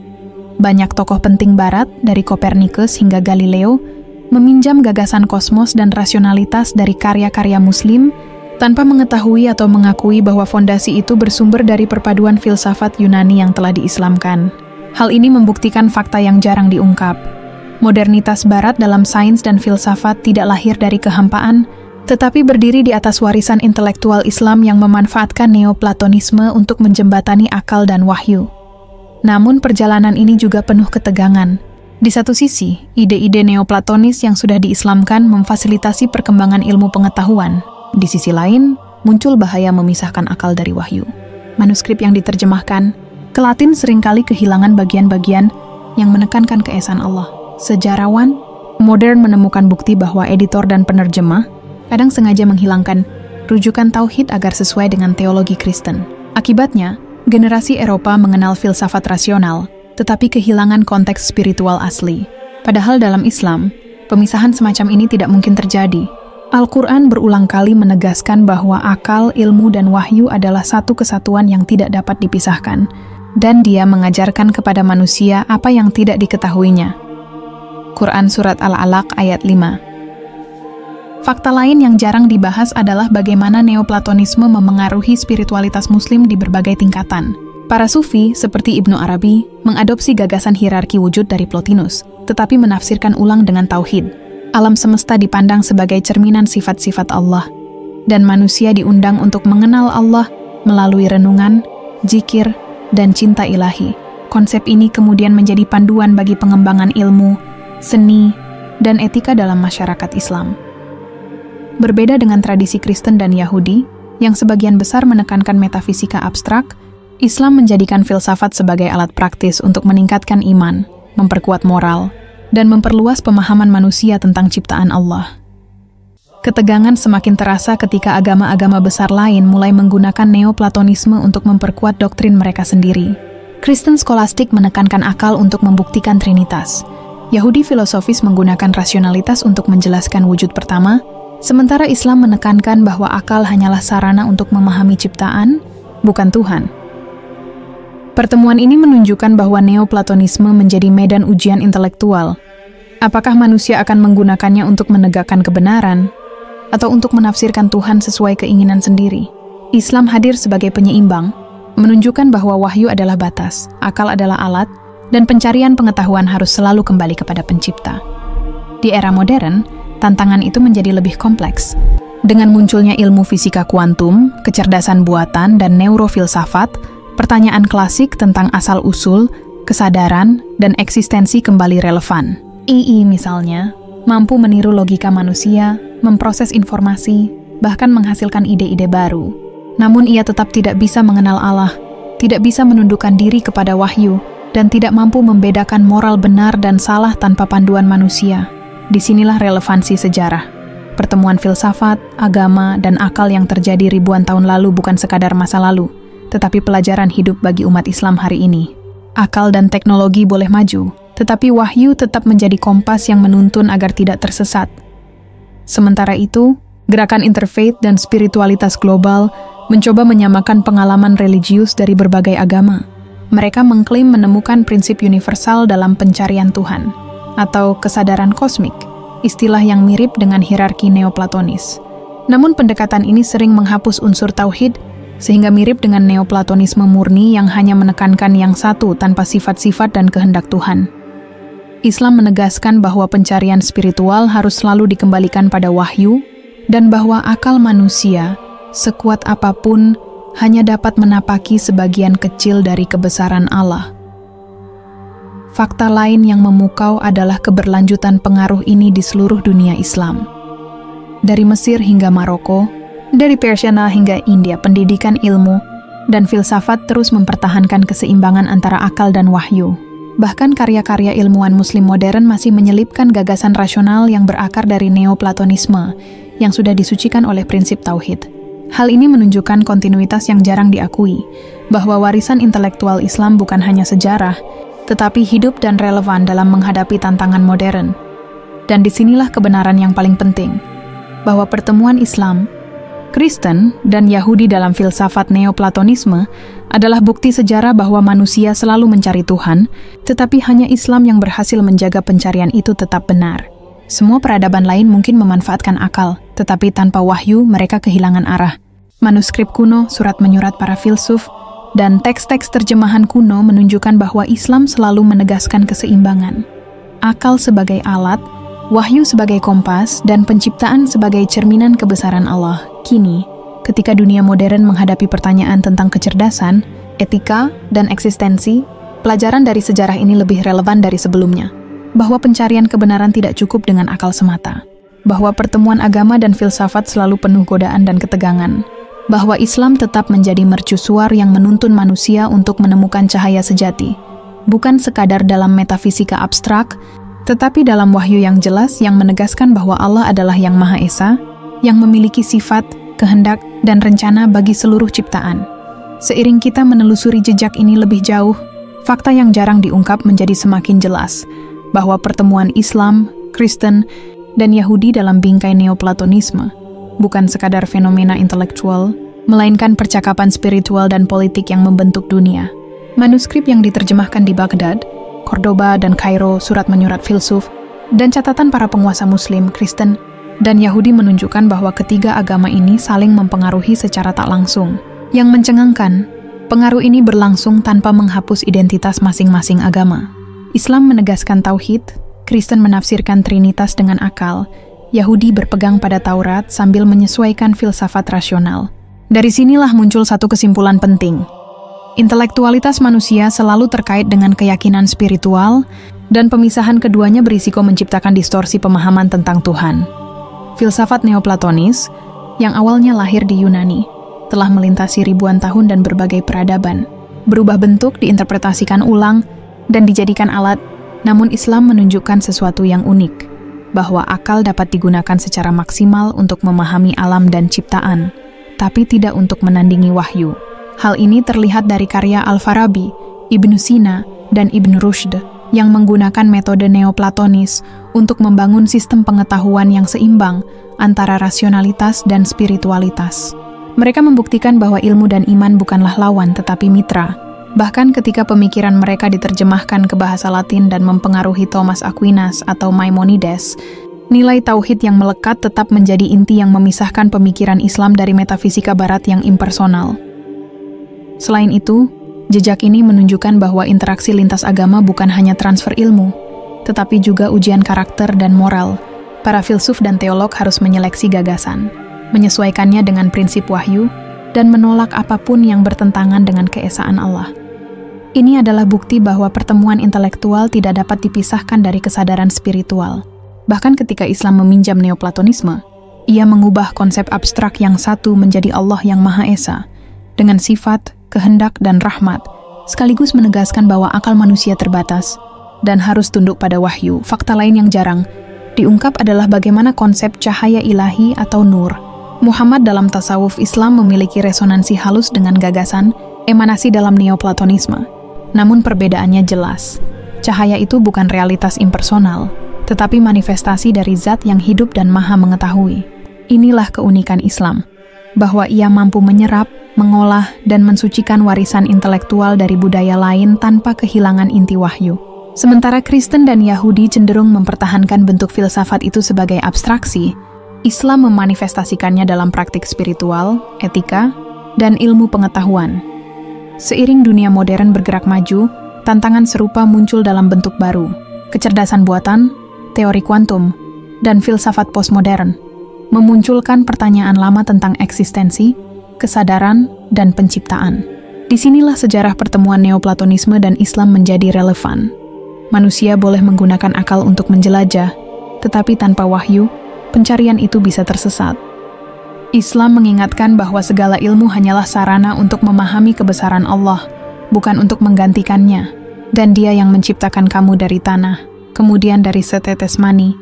Banyak tokoh penting Barat, dari Kopernikus hingga Galileo, meminjam gagasan kosmos dan rasionalitas dari karya-karya Muslim tanpa mengetahui atau mengakui bahwa fondasi itu bersumber dari perpaduan filsafat Yunani yang telah diislamkan. Hal ini membuktikan fakta yang jarang diungkap. Modernitas Barat dalam sains dan filsafat tidak lahir dari kehampaan, tetapi berdiri di atas warisan intelektual Islam yang memanfaatkan neoplatonisme untuk menjembatani akal dan wahyu. Namun perjalanan ini juga penuh ketegangan. Di satu sisi, ide-ide neoplatonis yang sudah diislamkan memfasilitasi perkembangan ilmu pengetahuan. Di sisi lain, muncul bahaya memisahkan akal dari wahyu. Manuskrip yang diterjemahkan ke Latin seringkali kehilangan bagian-bagian yang menekankan keesaan Allah. Sejarawan modern menemukan bukti bahwa editor dan penerjemah kadang sengaja menghilangkan rujukan tauhid agar sesuai dengan teologi Kristen. Akibatnya, generasi Eropa mengenal filsafat rasional, tetapi kehilangan konteks spiritual asli. Padahal dalam Islam, pemisahan semacam ini tidak mungkin terjadi. Al-Quran berulang kali menegaskan bahwa akal, ilmu, dan wahyu adalah satu kesatuan yang tidak dapat dipisahkan, dan Dia mengajarkan kepada manusia apa yang tidak diketahuinya. Quran Surat Al-Alaq ayat 5. Fakta lain yang jarang dibahas adalah bagaimana neoplatonisme memengaruhi spiritualitas Muslim di berbagai tingkatan. Para sufi, seperti Ibnu Arabi, mengadopsi gagasan hierarki wujud dari Plotinus, tetapi menafsirkan ulang dengan tauhid. Alam semesta dipandang sebagai cerminan sifat-sifat Allah, dan manusia diundang untuk mengenal Allah melalui renungan, zikir, dan cinta ilahi. Konsep ini kemudian menjadi panduan bagi pengembangan ilmu, seni, dan etika dalam masyarakat Islam. Berbeda dengan tradisi Kristen dan Yahudi, yang sebagian besar menekankan metafisika abstrak, Islam menjadikan filsafat sebagai alat praktis untuk meningkatkan iman, memperkuat moral, dan memperluas pemahaman manusia tentang ciptaan Allah. Ketegangan semakin terasa ketika agama-agama besar lain mulai menggunakan neoplatonisme untuk memperkuat doktrin mereka sendiri. Kristen skolastik menekankan akal untuk membuktikan trinitas. Yahudi filosofis menggunakan rasionalitas untuk menjelaskan wujud pertama, sementara Islam menekankan bahwa akal hanyalah sarana untuk memahami ciptaan, bukan Tuhan. Pertemuan ini menunjukkan bahwa neoplatonisme menjadi medan ujian intelektual. Apakah manusia akan menggunakannya untuk menegakkan kebenaran, atau untuk menafsirkan Tuhan sesuai keinginan sendiri? Islam hadir sebagai penyeimbang, menunjukkan bahwa wahyu adalah batas, akal adalah alat, dan pencarian pengetahuan harus selalu kembali kepada Pencipta. Di era modern, tantangan itu menjadi lebih kompleks. Dengan munculnya ilmu fisika kuantum, kecerdasan buatan, dan neurofilsafat, pertanyaan klasik tentang asal-usul, kesadaran, dan eksistensi kembali relevan. AI misalnya, mampu meniru logika manusia, memproses informasi, bahkan menghasilkan ide-ide baru. Namun ia tetap tidak bisa mengenal Allah, tidak bisa menundukkan diri kepada wahyu, dan tidak mampu membedakan moral benar dan salah tanpa panduan manusia. Disinilah relevansi sejarah. Pertemuan filsafat, agama, dan akal yang terjadi ribuan tahun lalu bukan sekadar masa lalu, tetapi pelajaran hidup bagi umat Islam hari ini. Akal dan teknologi boleh maju, tetapi wahyu tetap menjadi kompas yang menuntun agar tidak tersesat. Sementara itu, gerakan interfaith dan spiritualitas global mencoba menyamakan pengalaman religius dari berbagai agama. Mereka mengklaim menemukan prinsip universal dalam pencarian Tuhan, atau kesadaran kosmik, istilah yang mirip dengan hierarki neoplatonis. Namun pendekatan ini sering menghapus unsur tauhid, sehingga mirip dengan neoplatonisme murni yang hanya menekankan yang satu tanpa sifat-sifat dan kehendak Tuhan. Islam menegaskan bahwa pencarian spiritual harus selalu dikembalikan pada wahyu, dan bahwa akal manusia, sekuat apapun, hanya dapat menapaki sebagian kecil dari kebesaran Allah. Fakta lain yang memukau adalah keberlanjutan pengaruh ini di seluruh dunia Islam. Dari Mesir hingga Maroko, dari Persia hingga India, pendidikan ilmu dan filsafat terus mempertahankan keseimbangan antara akal dan wahyu. Bahkan karya-karya ilmuwan Muslim modern masih menyelipkan gagasan rasional yang berakar dari neoplatonisme yang sudah disucikan oleh prinsip tauhid. Hal ini menunjukkan kontinuitas yang jarang diakui, bahwa warisan intelektual Islam bukan hanya sejarah, tetapi hidup dan relevan dalam menghadapi tantangan modern. Dan disinilah kebenaran yang paling penting, bahwa pertemuan Islam, Kristen dan Yahudi dalam filsafat Neoplatonisme adalah bukti sejarah bahwa manusia selalu mencari Tuhan, tetapi hanya Islam yang berhasil menjaga pencarian itu tetap benar. Semua peradaban lain mungkin memanfaatkan akal, tetapi tanpa wahyu mereka kehilangan arah. Manuskrip kuno, surat menyurat para filsuf, dan teks-teks terjemahan kuno menunjukkan bahwa Islam selalu menegaskan keseimbangan. Akal sebagai alat, wahyu sebagai kompas, dan penciptaan sebagai cerminan kebesaran Allah. Kini, ketika dunia modern menghadapi pertanyaan tentang kecerdasan, etika, dan eksistensi, pelajaran dari sejarah ini lebih relevan dari sebelumnya. Bahwa pencarian kebenaran tidak cukup dengan akal semata. Bahwa pertemuan agama dan filsafat selalu penuh godaan dan ketegangan. Bahwa Islam tetap menjadi mercusuar yang menuntun manusia untuk menemukan cahaya sejati. Bukan sekadar dalam metafisika abstrak, tetapi dalam wahyu yang jelas yang menegaskan bahwa Allah adalah yang Maha Esa, yang memiliki sifat, kehendak, dan rencana bagi seluruh ciptaan. Seiring kita menelusuri jejak ini lebih jauh, fakta yang jarang diungkap menjadi semakin jelas, bahwa pertemuan Islam, Kristen, dan Yahudi dalam bingkai Neoplatonisme bukan sekadar fenomena intelektual, melainkan percakapan spiritual dan politik yang membentuk dunia. Manuskrip yang diterjemahkan di Baghdad, Cordoba, dan Kairo, surat menyurat filsuf, dan catatan para penguasa Muslim, Kristen, dan Yahudi menunjukkan bahwa ketiga agama ini saling mempengaruhi secara tak langsung. Yang mencengangkan, pengaruh ini berlangsung tanpa menghapus identitas masing-masing agama. Islam menegaskan tauhid, Kristen menafsirkan Trinitas dengan akal, Yahudi berpegang pada Taurat sambil menyesuaikan filsafat rasional. Dari sinilah muncul satu kesimpulan penting. Intelektualitas manusia selalu terkait dengan keyakinan spiritual, dan pemisahan keduanya berisiko menciptakan distorsi pemahaman tentang Tuhan. Filsafat Neoplatonis, yang awalnya lahir di Yunani, telah melintasi ribuan tahun dan berbagai peradaban, berubah bentuk, diinterpretasikan ulang, dan dijadikan alat. Namun Islam menunjukkan sesuatu yang unik, bahwa akal dapat digunakan secara maksimal untuk memahami alam dan ciptaan, tapi tidak untuk menandingi wahyu. Hal ini terlihat dari karya Al-Farabi, Ibnu Sina, dan Ibnu Rushd yang menggunakan metode Neoplatonis untuk membangun sistem pengetahuan yang seimbang antara rasionalitas dan spiritualitas. Mereka membuktikan bahwa ilmu dan iman bukanlah lawan tetapi mitra. Bahkan ketika pemikiran mereka diterjemahkan ke bahasa Latin dan mempengaruhi Thomas Aquinas atau Maimonides, nilai tauhid yang melekat tetap menjadi inti yang memisahkan pemikiran Islam dari metafisika barat yang impersonal. Selain itu, jejak ini menunjukkan bahwa interaksi lintas agama bukan hanya transfer ilmu, tetapi juga ujian karakter dan moral. Para filsuf dan teolog harus menyeleksi gagasan, menyesuaikannya dengan prinsip wahyu, dan menolak apapun yang bertentangan dengan keesaan Allah. Ini adalah bukti bahwa pertemuan intelektual tidak dapat dipisahkan dari kesadaran spiritual. Bahkan ketika Islam meminjam Neoplatonisme, ia mengubah konsep abstrak yang satu menjadi Allah yang Maha Esa, dengan sifat, kehendak, dan rahmat, sekaligus menegaskan bahwa akal manusia terbatas dan harus tunduk pada wahyu. Fakta lain yang jarang diungkap adalah bagaimana konsep cahaya ilahi atau nur. Muhammad dalam tasawuf Islam memiliki resonansi halus dengan gagasan emanasi dalam Neoplatonisme. Namun perbedaannya jelas. Cahaya itu bukan realitas impersonal, tetapi manifestasi dari zat yang hidup dan maha mengetahui. Inilah keunikan Islam, bahwa ia mampu menyerap, mengolah, dan mensucikan warisan intelektual dari budaya lain tanpa kehilangan inti wahyu. Sementara Kristen dan Yahudi cenderung mempertahankan bentuk filsafat itu sebagai abstraksi, Islam memanifestasikannya dalam praktik spiritual, etika, dan ilmu pengetahuan. Seiring dunia modern bergerak maju, tantangan serupa muncul dalam bentuk baru. Kecerdasan buatan, teori kuantum, dan filsafat postmodern memunculkan pertanyaan lama tentang eksistensi, kesadaran, dan penciptaan. Disinilah sejarah pertemuan Neoplatonisme dan Islam menjadi relevan. Manusia boleh menggunakan akal untuk menjelajah, tetapi tanpa wahyu, pencarian itu bisa tersesat. Islam mengingatkan bahwa segala ilmu hanyalah sarana untuk memahami kebesaran Allah, bukan untuk menggantikannya. Dan Dia yang menciptakan kamu dari tanah, kemudian dari setetes mani,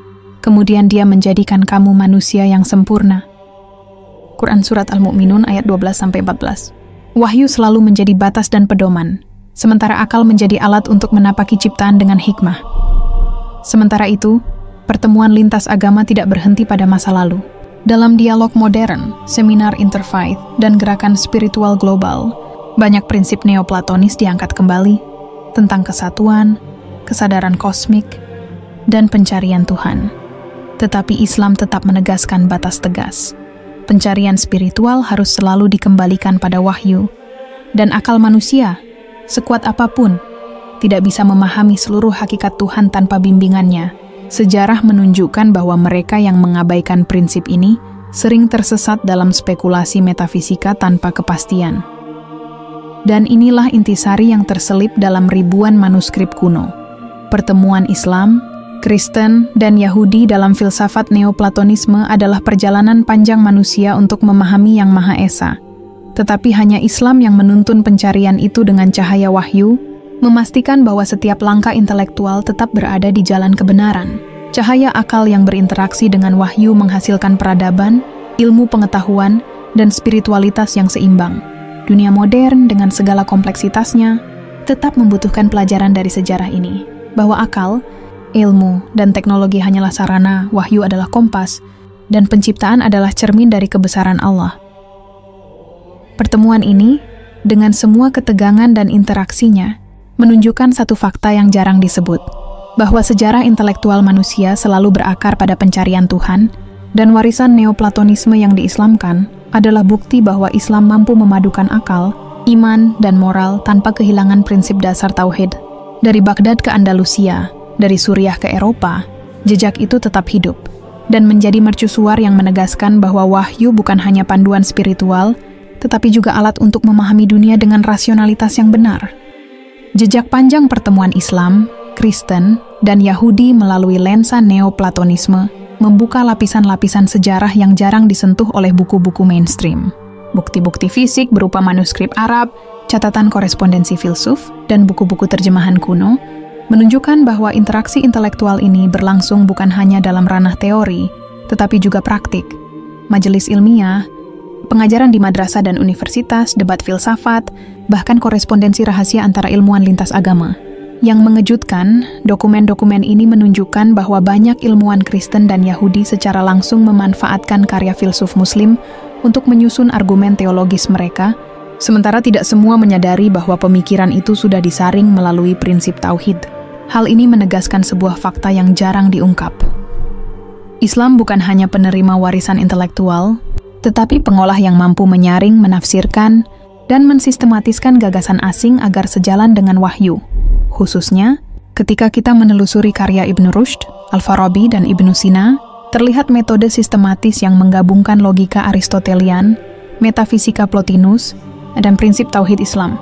kemudian Dia menjadikan kamu manusia yang sempurna. Quran Surat Al-Mu'minun ayat 12-14. Wahyu selalu menjadi batas dan pedoman, sementara akal menjadi alat untuk menapaki ciptaan dengan hikmah. Sementara itu, pertemuan lintas agama tidak berhenti pada masa lalu. Dalam dialog modern, seminar interfaith, dan gerakan spiritual global, banyak prinsip neoplatonis diangkat kembali tentang kesatuan, kesadaran kosmik, dan pencarian Tuhan. Tetapi Islam tetap menegaskan batas tegas. Pencarian spiritual harus selalu dikembalikan pada wahyu, dan akal manusia, sekuat apapun, tidak bisa memahami seluruh hakikat Tuhan tanpa bimbingannya. Sejarah menunjukkan bahwa mereka yang mengabaikan prinsip ini sering tersesat dalam spekulasi metafisika tanpa kepastian. Dan inilah intisari yang terselip dalam ribuan manuskrip kuno. Pertemuan Islam, Kristen, dan Yahudi dalam filsafat neoplatonisme adalah perjalanan panjang manusia untuk memahami Yang Maha Esa. Tetapi hanya Islam yang menuntun pencarian itu dengan cahaya wahyu, memastikan bahwa setiap langkah intelektual tetap berada di jalan kebenaran. Cahaya akal yang berinteraksi dengan wahyu menghasilkan peradaban, ilmu pengetahuan, dan spiritualitas yang seimbang. Dunia modern dengan segala kompleksitasnya tetap membutuhkan pelajaran dari sejarah ini, bahwa akal, ilmu, dan teknologi hanyalah sarana, wahyu adalah kompas, dan penciptaan adalah cermin dari kebesaran Allah. Pertemuan ini, dengan semua ketegangan dan interaksinya, menunjukkan satu fakta yang jarang disebut, bahwa sejarah intelektual manusia selalu berakar pada pencarian Tuhan, dan warisan neoplatonisme yang diislamkan adalah bukti bahwa Islam mampu memadukan akal, iman, dan moral tanpa kehilangan prinsip dasar tauhid. Dari Baghdad ke Andalusia, dari Suriah ke Eropa, jejak itu tetap hidup, dan menjadi mercusuar yang menegaskan bahwa wahyu bukan hanya panduan spiritual, tetapi juga alat untuk memahami dunia dengan rasionalitas yang benar. Jejak panjang pertemuan Islam, Kristen, dan Yahudi melalui lensa neoplatonisme membuka lapisan-lapisan sejarah yang jarang disentuh oleh buku-buku mainstream. Bukti-bukti fisik berupa manuskrip Arab, catatan korespondensi filsuf, dan buku-buku terjemahan kuno menunjukkan bahwa interaksi intelektual ini berlangsung bukan hanya dalam ranah teori, tetapi juga praktik. Majelis ilmiah, pengajaran di madrasah dan universitas, debat filsafat, bahkan korespondensi rahasia antara ilmuwan lintas agama. Yang mengejutkan, dokumen-dokumen ini menunjukkan bahwa banyak ilmuwan Kristen dan Yahudi secara langsung memanfaatkan karya filsuf Muslim untuk menyusun argumen teologis mereka, sementara tidak semua menyadari bahwa pemikiran itu sudah disaring melalui prinsip tauhid. Hal ini menegaskan sebuah fakta yang jarang diungkap. Islam bukan hanya penerima warisan intelektual, tetapi pengolah yang mampu menyaring, menafsirkan, dan mensistematiskan gagasan asing agar sejalan dengan wahyu. Khususnya, ketika kita menelusuri karya Ibn Rushd, Al-Farabi, dan Ibn Sina, terlihat metode sistematis yang menggabungkan logika Aristotelian, metafisika Plotinus, dan prinsip tauhid Islam.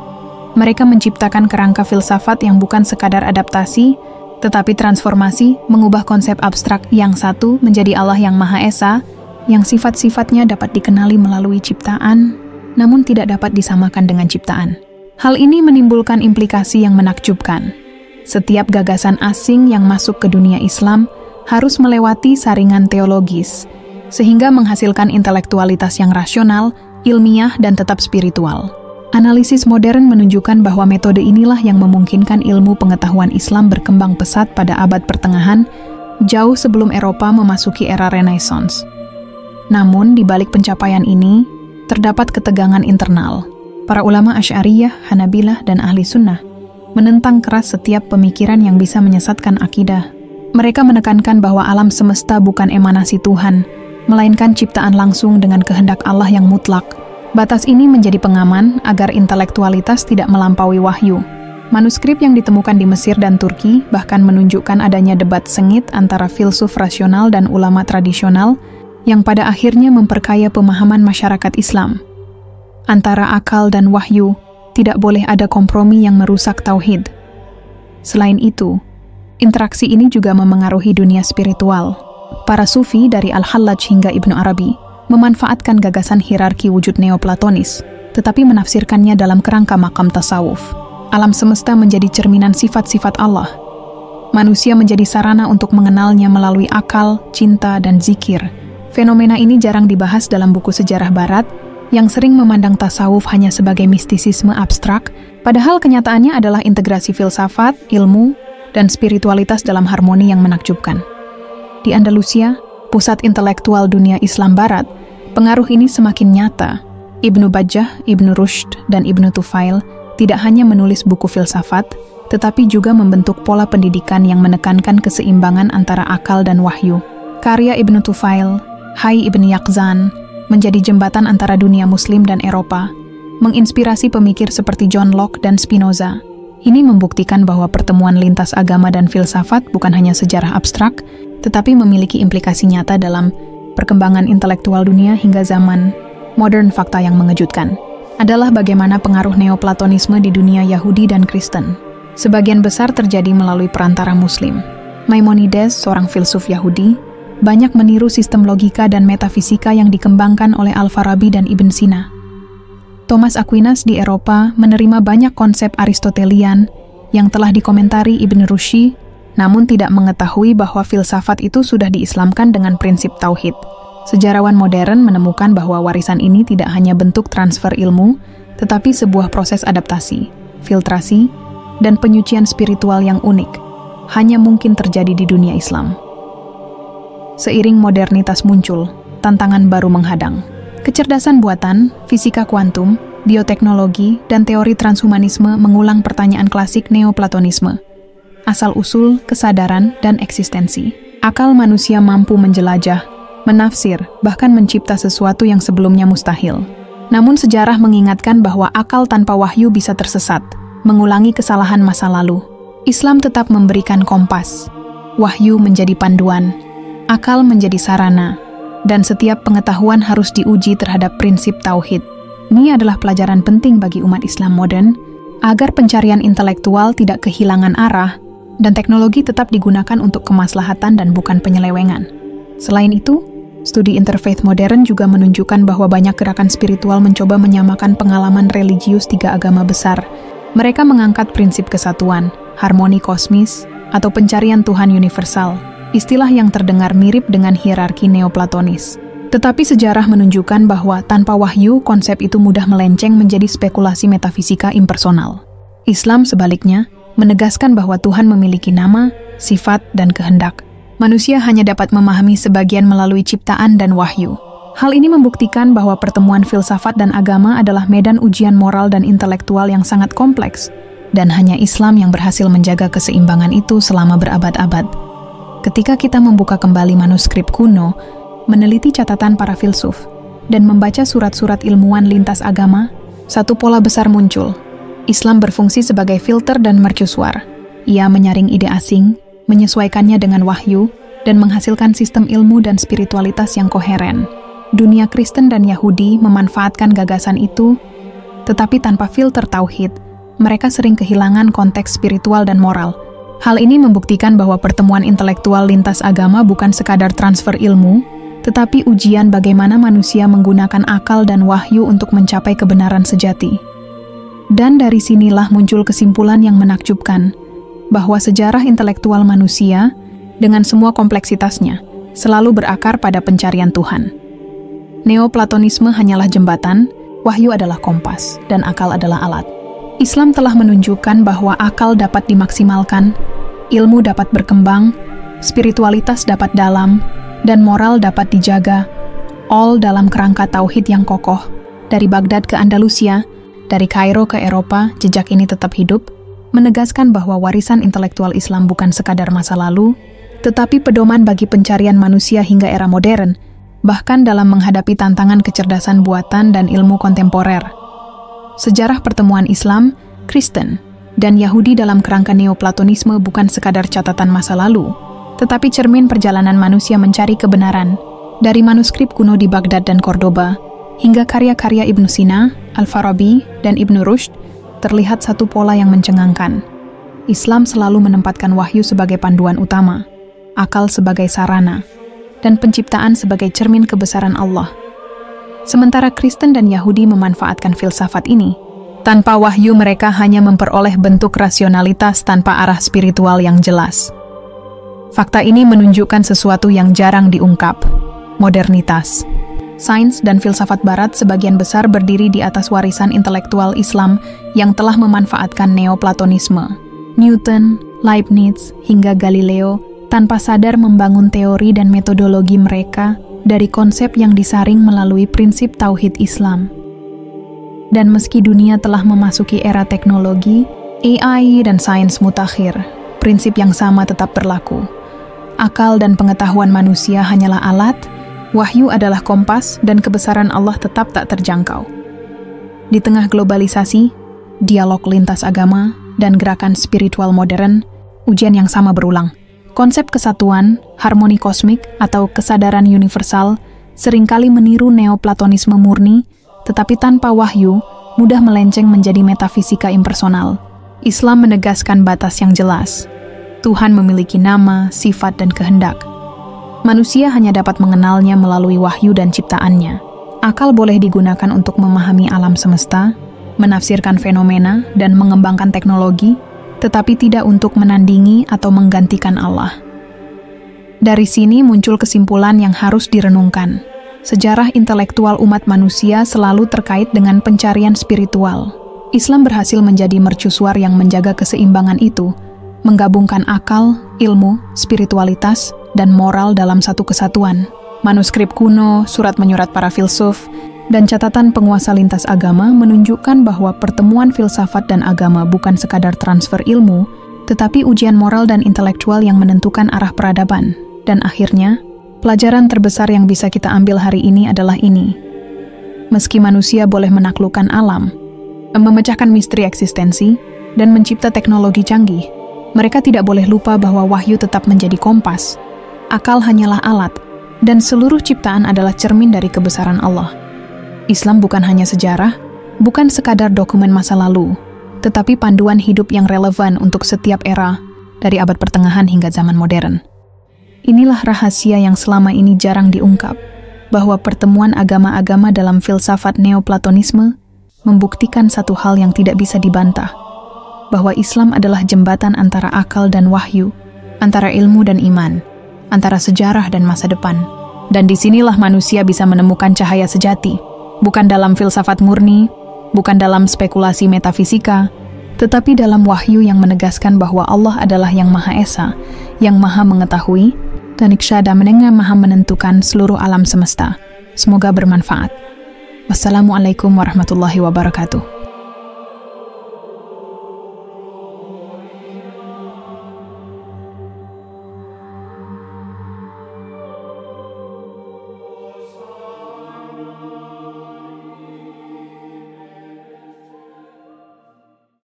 Mereka menciptakan kerangka filsafat yang bukan sekadar adaptasi, tetapi transformasi, mengubah konsep abstrak yang satu menjadi Allah yang Maha Esa, yang sifat-sifatnya dapat dikenali melalui ciptaan, namun tidak dapat disamakan dengan ciptaan. Hal ini menimbulkan implikasi yang menakjubkan. Setiap gagasan asing yang masuk ke dunia Islam harus melewati saringan teologis, sehingga menghasilkan intelektualitas yang rasional, ilmiah, dan tetap spiritual. Analisis modern menunjukkan bahwa metode inilah yang memungkinkan ilmu pengetahuan Islam berkembang pesat pada abad pertengahan, jauh sebelum Eropa memasuki era Renaissance. Namun, di balik pencapaian ini, terdapat ketegangan internal. Para ulama Asy'ariyah, Hanabilah, dan Ahli Sunnah menentang keras setiap pemikiran yang bisa menyesatkan akidah. Mereka menekankan bahwa alam semesta bukan emanasi Tuhan, melainkan ciptaan langsung dengan kehendak Allah yang mutlak. Batas ini menjadi pengaman agar intelektualitas tidak melampaui wahyu. Manuskrip yang ditemukan di Mesir dan Turki bahkan menunjukkan adanya debat sengit antara filsuf rasional dan ulama tradisional yang pada akhirnya memperkaya pemahaman masyarakat Islam. Antara akal dan wahyu, tidak boleh ada kompromi yang merusak tauhid. Selain itu, interaksi ini juga memengaruhi dunia spiritual. Para sufi dari Al-Hallaj hingga Ibnu Arabi memanfaatkan gagasan hierarki wujud neoplatonis, tetapi menafsirkannya dalam kerangka makam tasawuf. Alam semesta menjadi cerminan sifat-sifat Allah. Manusia menjadi sarana untuk mengenalnya melalui akal, cinta, dan zikir. Fenomena ini jarang dibahas dalam buku sejarah Barat, yang sering memandang tasawuf hanya sebagai mistisisme abstrak, padahal kenyataannya adalah integrasi filsafat, ilmu, dan spiritualitas dalam harmoni yang menakjubkan. Di Andalusia, pusat intelektual dunia Islam Barat, pengaruh ini semakin nyata. Ibnu Bajjah, Ibnu Rushd, dan Ibnu Tufail tidak hanya menulis buku filsafat, tetapi juga membentuk pola pendidikan yang menekankan keseimbangan antara akal dan wahyu. Karya Ibnu Tufail, Hayy ibn Yaqzan, menjadi jembatan antara dunia Muslim dan Eropa, menginspirasi pemikir seperti John Locke dan Spinoza. Ini membuktikan bahwa pertemuan lintas agama dan filsafat bukan hanya sejarah abstrak, tetapi memiliki implikasi nyata dalam perkembangan intelektual dunia hingga zaman modern. Fakta yang mengejutkan adalah bagaimana pengaruh Neoplatonisme di dunia Yahudi dan Kristen. Sebagian besar terjadi melalui perantara Muslim. Maimonides, seorang filsuf Yahudi, banyak meniru sistem logika dan metafisika yang dikembangkan oleh Al-Farabi dan Ibn Sina. Thomas Aquinas di Eropa menerima banyak konsep Aristotelian yang telah dikomentari Ibn Rushd, namun tidak mengetahui bahwa filsafat itu sudah diislamkan dengan prinsip tauhid. Sejarawan modern menemukan bahwa warisan ini tidak hanya bentuk transfer ilmu, tetapi sebuah proses adaptasi, filtrasi, dan penyucian spiritual yang unik, hanya mungkin terjadi di dunia Islam. Seiring modernitas muncul, tantangan baru menghadang. Kecerdasan buatan, fisika kuantum, bioteknologi, dan teori transhumanisme mengulang pertanyaan klasik Neoplatonisme. Asal-usul, kesadaran, dan eksistensi. Akal manusia mampu menjelajah, menafsir, bahkan mencipta sesuatu yang sebelumnya mustahil. Namun sejarah mengingatkan bahwa akal tanpa wahyu bisa tersesat, mengulangi kesalahan masa lalu. Islam tetap memberikan kompas. Wahyu menjadi panduan, akal menjadi sarana, dan setiap pengetahuan harus diuji terhadap prinsip tauhid. Ini adalah pelajaran penting bagi umat Islam modern, agar pencarian intelektual tidak kehilangan arah, dan teknologi tetap digunakan untuk kemaslahatan dan bukan penyelewengan. Selain itu, studi interfaith modern juga menunjukkan bahwa banyak gerakan spiritual mencoba menyamakan pengalaman religius tiga agama besar. Mereka mengangkat prinsip kesatuan, harmoni kosmis, atau pencarian Tuhan universal, istilah yang terdengar mirip dengan hierarki Neoplatonis. Tetapi sejarah menunjukkan bahwa tanpa wahyu, konsep itu mudah melenceng menjadi spekulasi metafisika impersonal. Islam sebaliknya, menegaskan bahwa Tuhan memiliki nama, sifat, dan kehendak. Manusia hanya dapat memahami sebagian melalui ciptaan dan wahyu. Hal ini membuktikan bahwa pertemuan filsafat dan agama adalah medan ujian moral dan intelektual yang sangat kompleks, dan hanya Islam yang berhasil menjaga keseimbangan itu selama berabad-abad. Ketika kita membuka kembali manuskrip kuno, meneliti catatan para filsuf, dan membaca surat-surat ilmuwan lintas agama, satu pola besar muncul. Islam berfungsi sebagai filter dan mercusuar. Ia menyaring ide asing, menyesuaikannya dengan wahyu, dan menghasilkan sistem ilmu dan spiritualitas yang koheren. Dunia Kristen dan Yahudi memanfaatkan gagasan itu, tetapi tanpa filter tauhid, mereka sering kehilangan konteks spiritual dan moral. Hal ini membuktikan bahwa pertemuan intelektual lintas agama bukan sekadar transfer ilmu, tetapi ujian bagaimana manusia menggunakan akal dan wahyu untuk mencapai kebenaran sejati. Dan dari sinilah muncul kesimpulan yang menakjubkan, bahwa sejarah intelektual manusia, dengan semua kompleksitasnya, selalu berakar pada pencarian Tuhan. Neoplatonisme hanyalah jembatan, wahyu adalah kompas, dan akal adalah alat. Islam telah menunjukkan bahwa akal dapat dimaksimalkan, ilmu dapat berkembang, spiritualitas dapat dalam, dan moral dapat dijaga, all dalam kerangka tauhid yang kokoh. Dari Baghdad ke Andalusia, dari Kairo ke Eropa, jejak ini tetap hidup, menegaskan bahwa warisan intelektual Islam bukan sekadar masa lalu, tetapi pedoman bagi pencarian manusia hingga era modern, bahkan dalam menghadapi tantangan kecerdasan buatan dan ilmu kontemporer. Sejarah pertemuan Islam, Kristen, dan Yahudi dalam kerangka Neoplatonisme bukan sekadar catatan masa lalu, tetapi cermin perjalanan manusia mencari kebenaran, dari manuskrip kuno di Baghdad dan Cordoba, hingga karya-karya Ibn Sina, Al-Farabi, dan Ibn Rushd, terlihat satu pola yang mencengangkan. Islam selalu menempatkan wahyu sebagai panduan utama, akal sebagai sarana, dan penciptaan sebagai cermin kebesaran Allah. Sementara Kristen dan Yahudi memanfaatkan filsafat ini, tanpa wahyu mereka hanya memperoleh bentuk rasionalitas tanpa arah spiritual yang jelas. Fakta ini menunjukkan sesuatu yang jarang diungkap, modernitas. Sains dan filsafat barat sebagian besar berdiri di atas warisan intelektual Islam yang telah memanfaatkan Neoplatonisme. Newton, Leibniz, hingga Galileo tanpa sadar membangun teori dan metodologi mereka dari konsep yang disaring melalui prinsip tauhid Islam. Dan meski dunia telah memasuki era teknologi, AI dan sains mutakhir, prinsip yang sama tetap berlaku. Akal dan pengetahuan manusia hanyalah alat, wahyu adalah kompas, dan kebesaran Allah tetap tak terjangkau. Di tengah globalisasi, dialog lintas agama, dan gerakan spiritual modern, ujian yang sama berulang. Konsep kesatuan, harmoni kosmik, atau kesadaran universal seringkali meniru neoplatonisme murni, tetapi tanpa wahyu, mudah melenceng menjadi metafisika impersonal. Islam menegaskan batas yang jelas. Tuhan memiliki nama, sifat, dan kehendak. Manusia hanya dapat mengenalnya melalui wahyu dan ciptaannya. Akal boleh digunakan untuk memahami alam semesta, menafsirkan fenomena, dan mengembangkan teknologi, tetapi tidak untuk menandingi atau menggantikan Allah. Dari sini muncul kesimpulan yang harus direnungkan. Sejarah intelektual umat manusia selalu terkait dengan pencarian spiritual. Islam berhasil menjadi mercusuar yang menjaga keseimbangan itu, menggabungkan akal, ilmu, spiritualitas, dan moral dalam satu kesatuan. Manuskrip kuno, surat menyurat para filsuf, dan catatan penguasa lintas agama menunjukkan bahwa pertemuan filsafat dan agama bukan sekadar transfer ilmu, tetapi ujian moral dan intelektual yang menentukan arah peradaban. Dan akhirnya, pelajaran terbesar yang bisa kita ambil hari ini adalah ini. Meski manusia boleh menaklukkan alam, memecahkan misteri eksistensi, dan mencipta teknologi canggih, mereka tidak boleh lupa bahwa wahyu tetap menjadi kompas. Akal hanyalah alat, dan seluruh ciptaan adalah cermin dari kebesaran Allah. Islam bukan hanya sejarah, bukan sekadar dokumen masa lalu, tetapi panduan hidup yang relevan untuk setiap era, dari abad pertengahan hingga zaman modern. Inilah rahasia yang selama ini jarang diungkap, bahwa pertemuan agama-agama dalam filsafat neoplatonisme membuktikan satu hal yang tidak bisa dibantah, bahwa Islam adalah jembatan antara akal dan wahyu, antara ilmu dan iman, antara sejarah dan masa depan. Dan disinilah manusia bisa menemukan cahaya sejati, bukan dalam filsafat murni, bukan dalam spekulasi metafisika, tetapi dalam wahyu yang menegaskan bahwa Allah adalah yang Maha Esa, yang Maha Mengetahui, dan Iksyada menengah Maha Menentukan seluruh alam semesta. Semoga bermanfaat. Wassalamualaikum warahmatullahi wabarakatuh.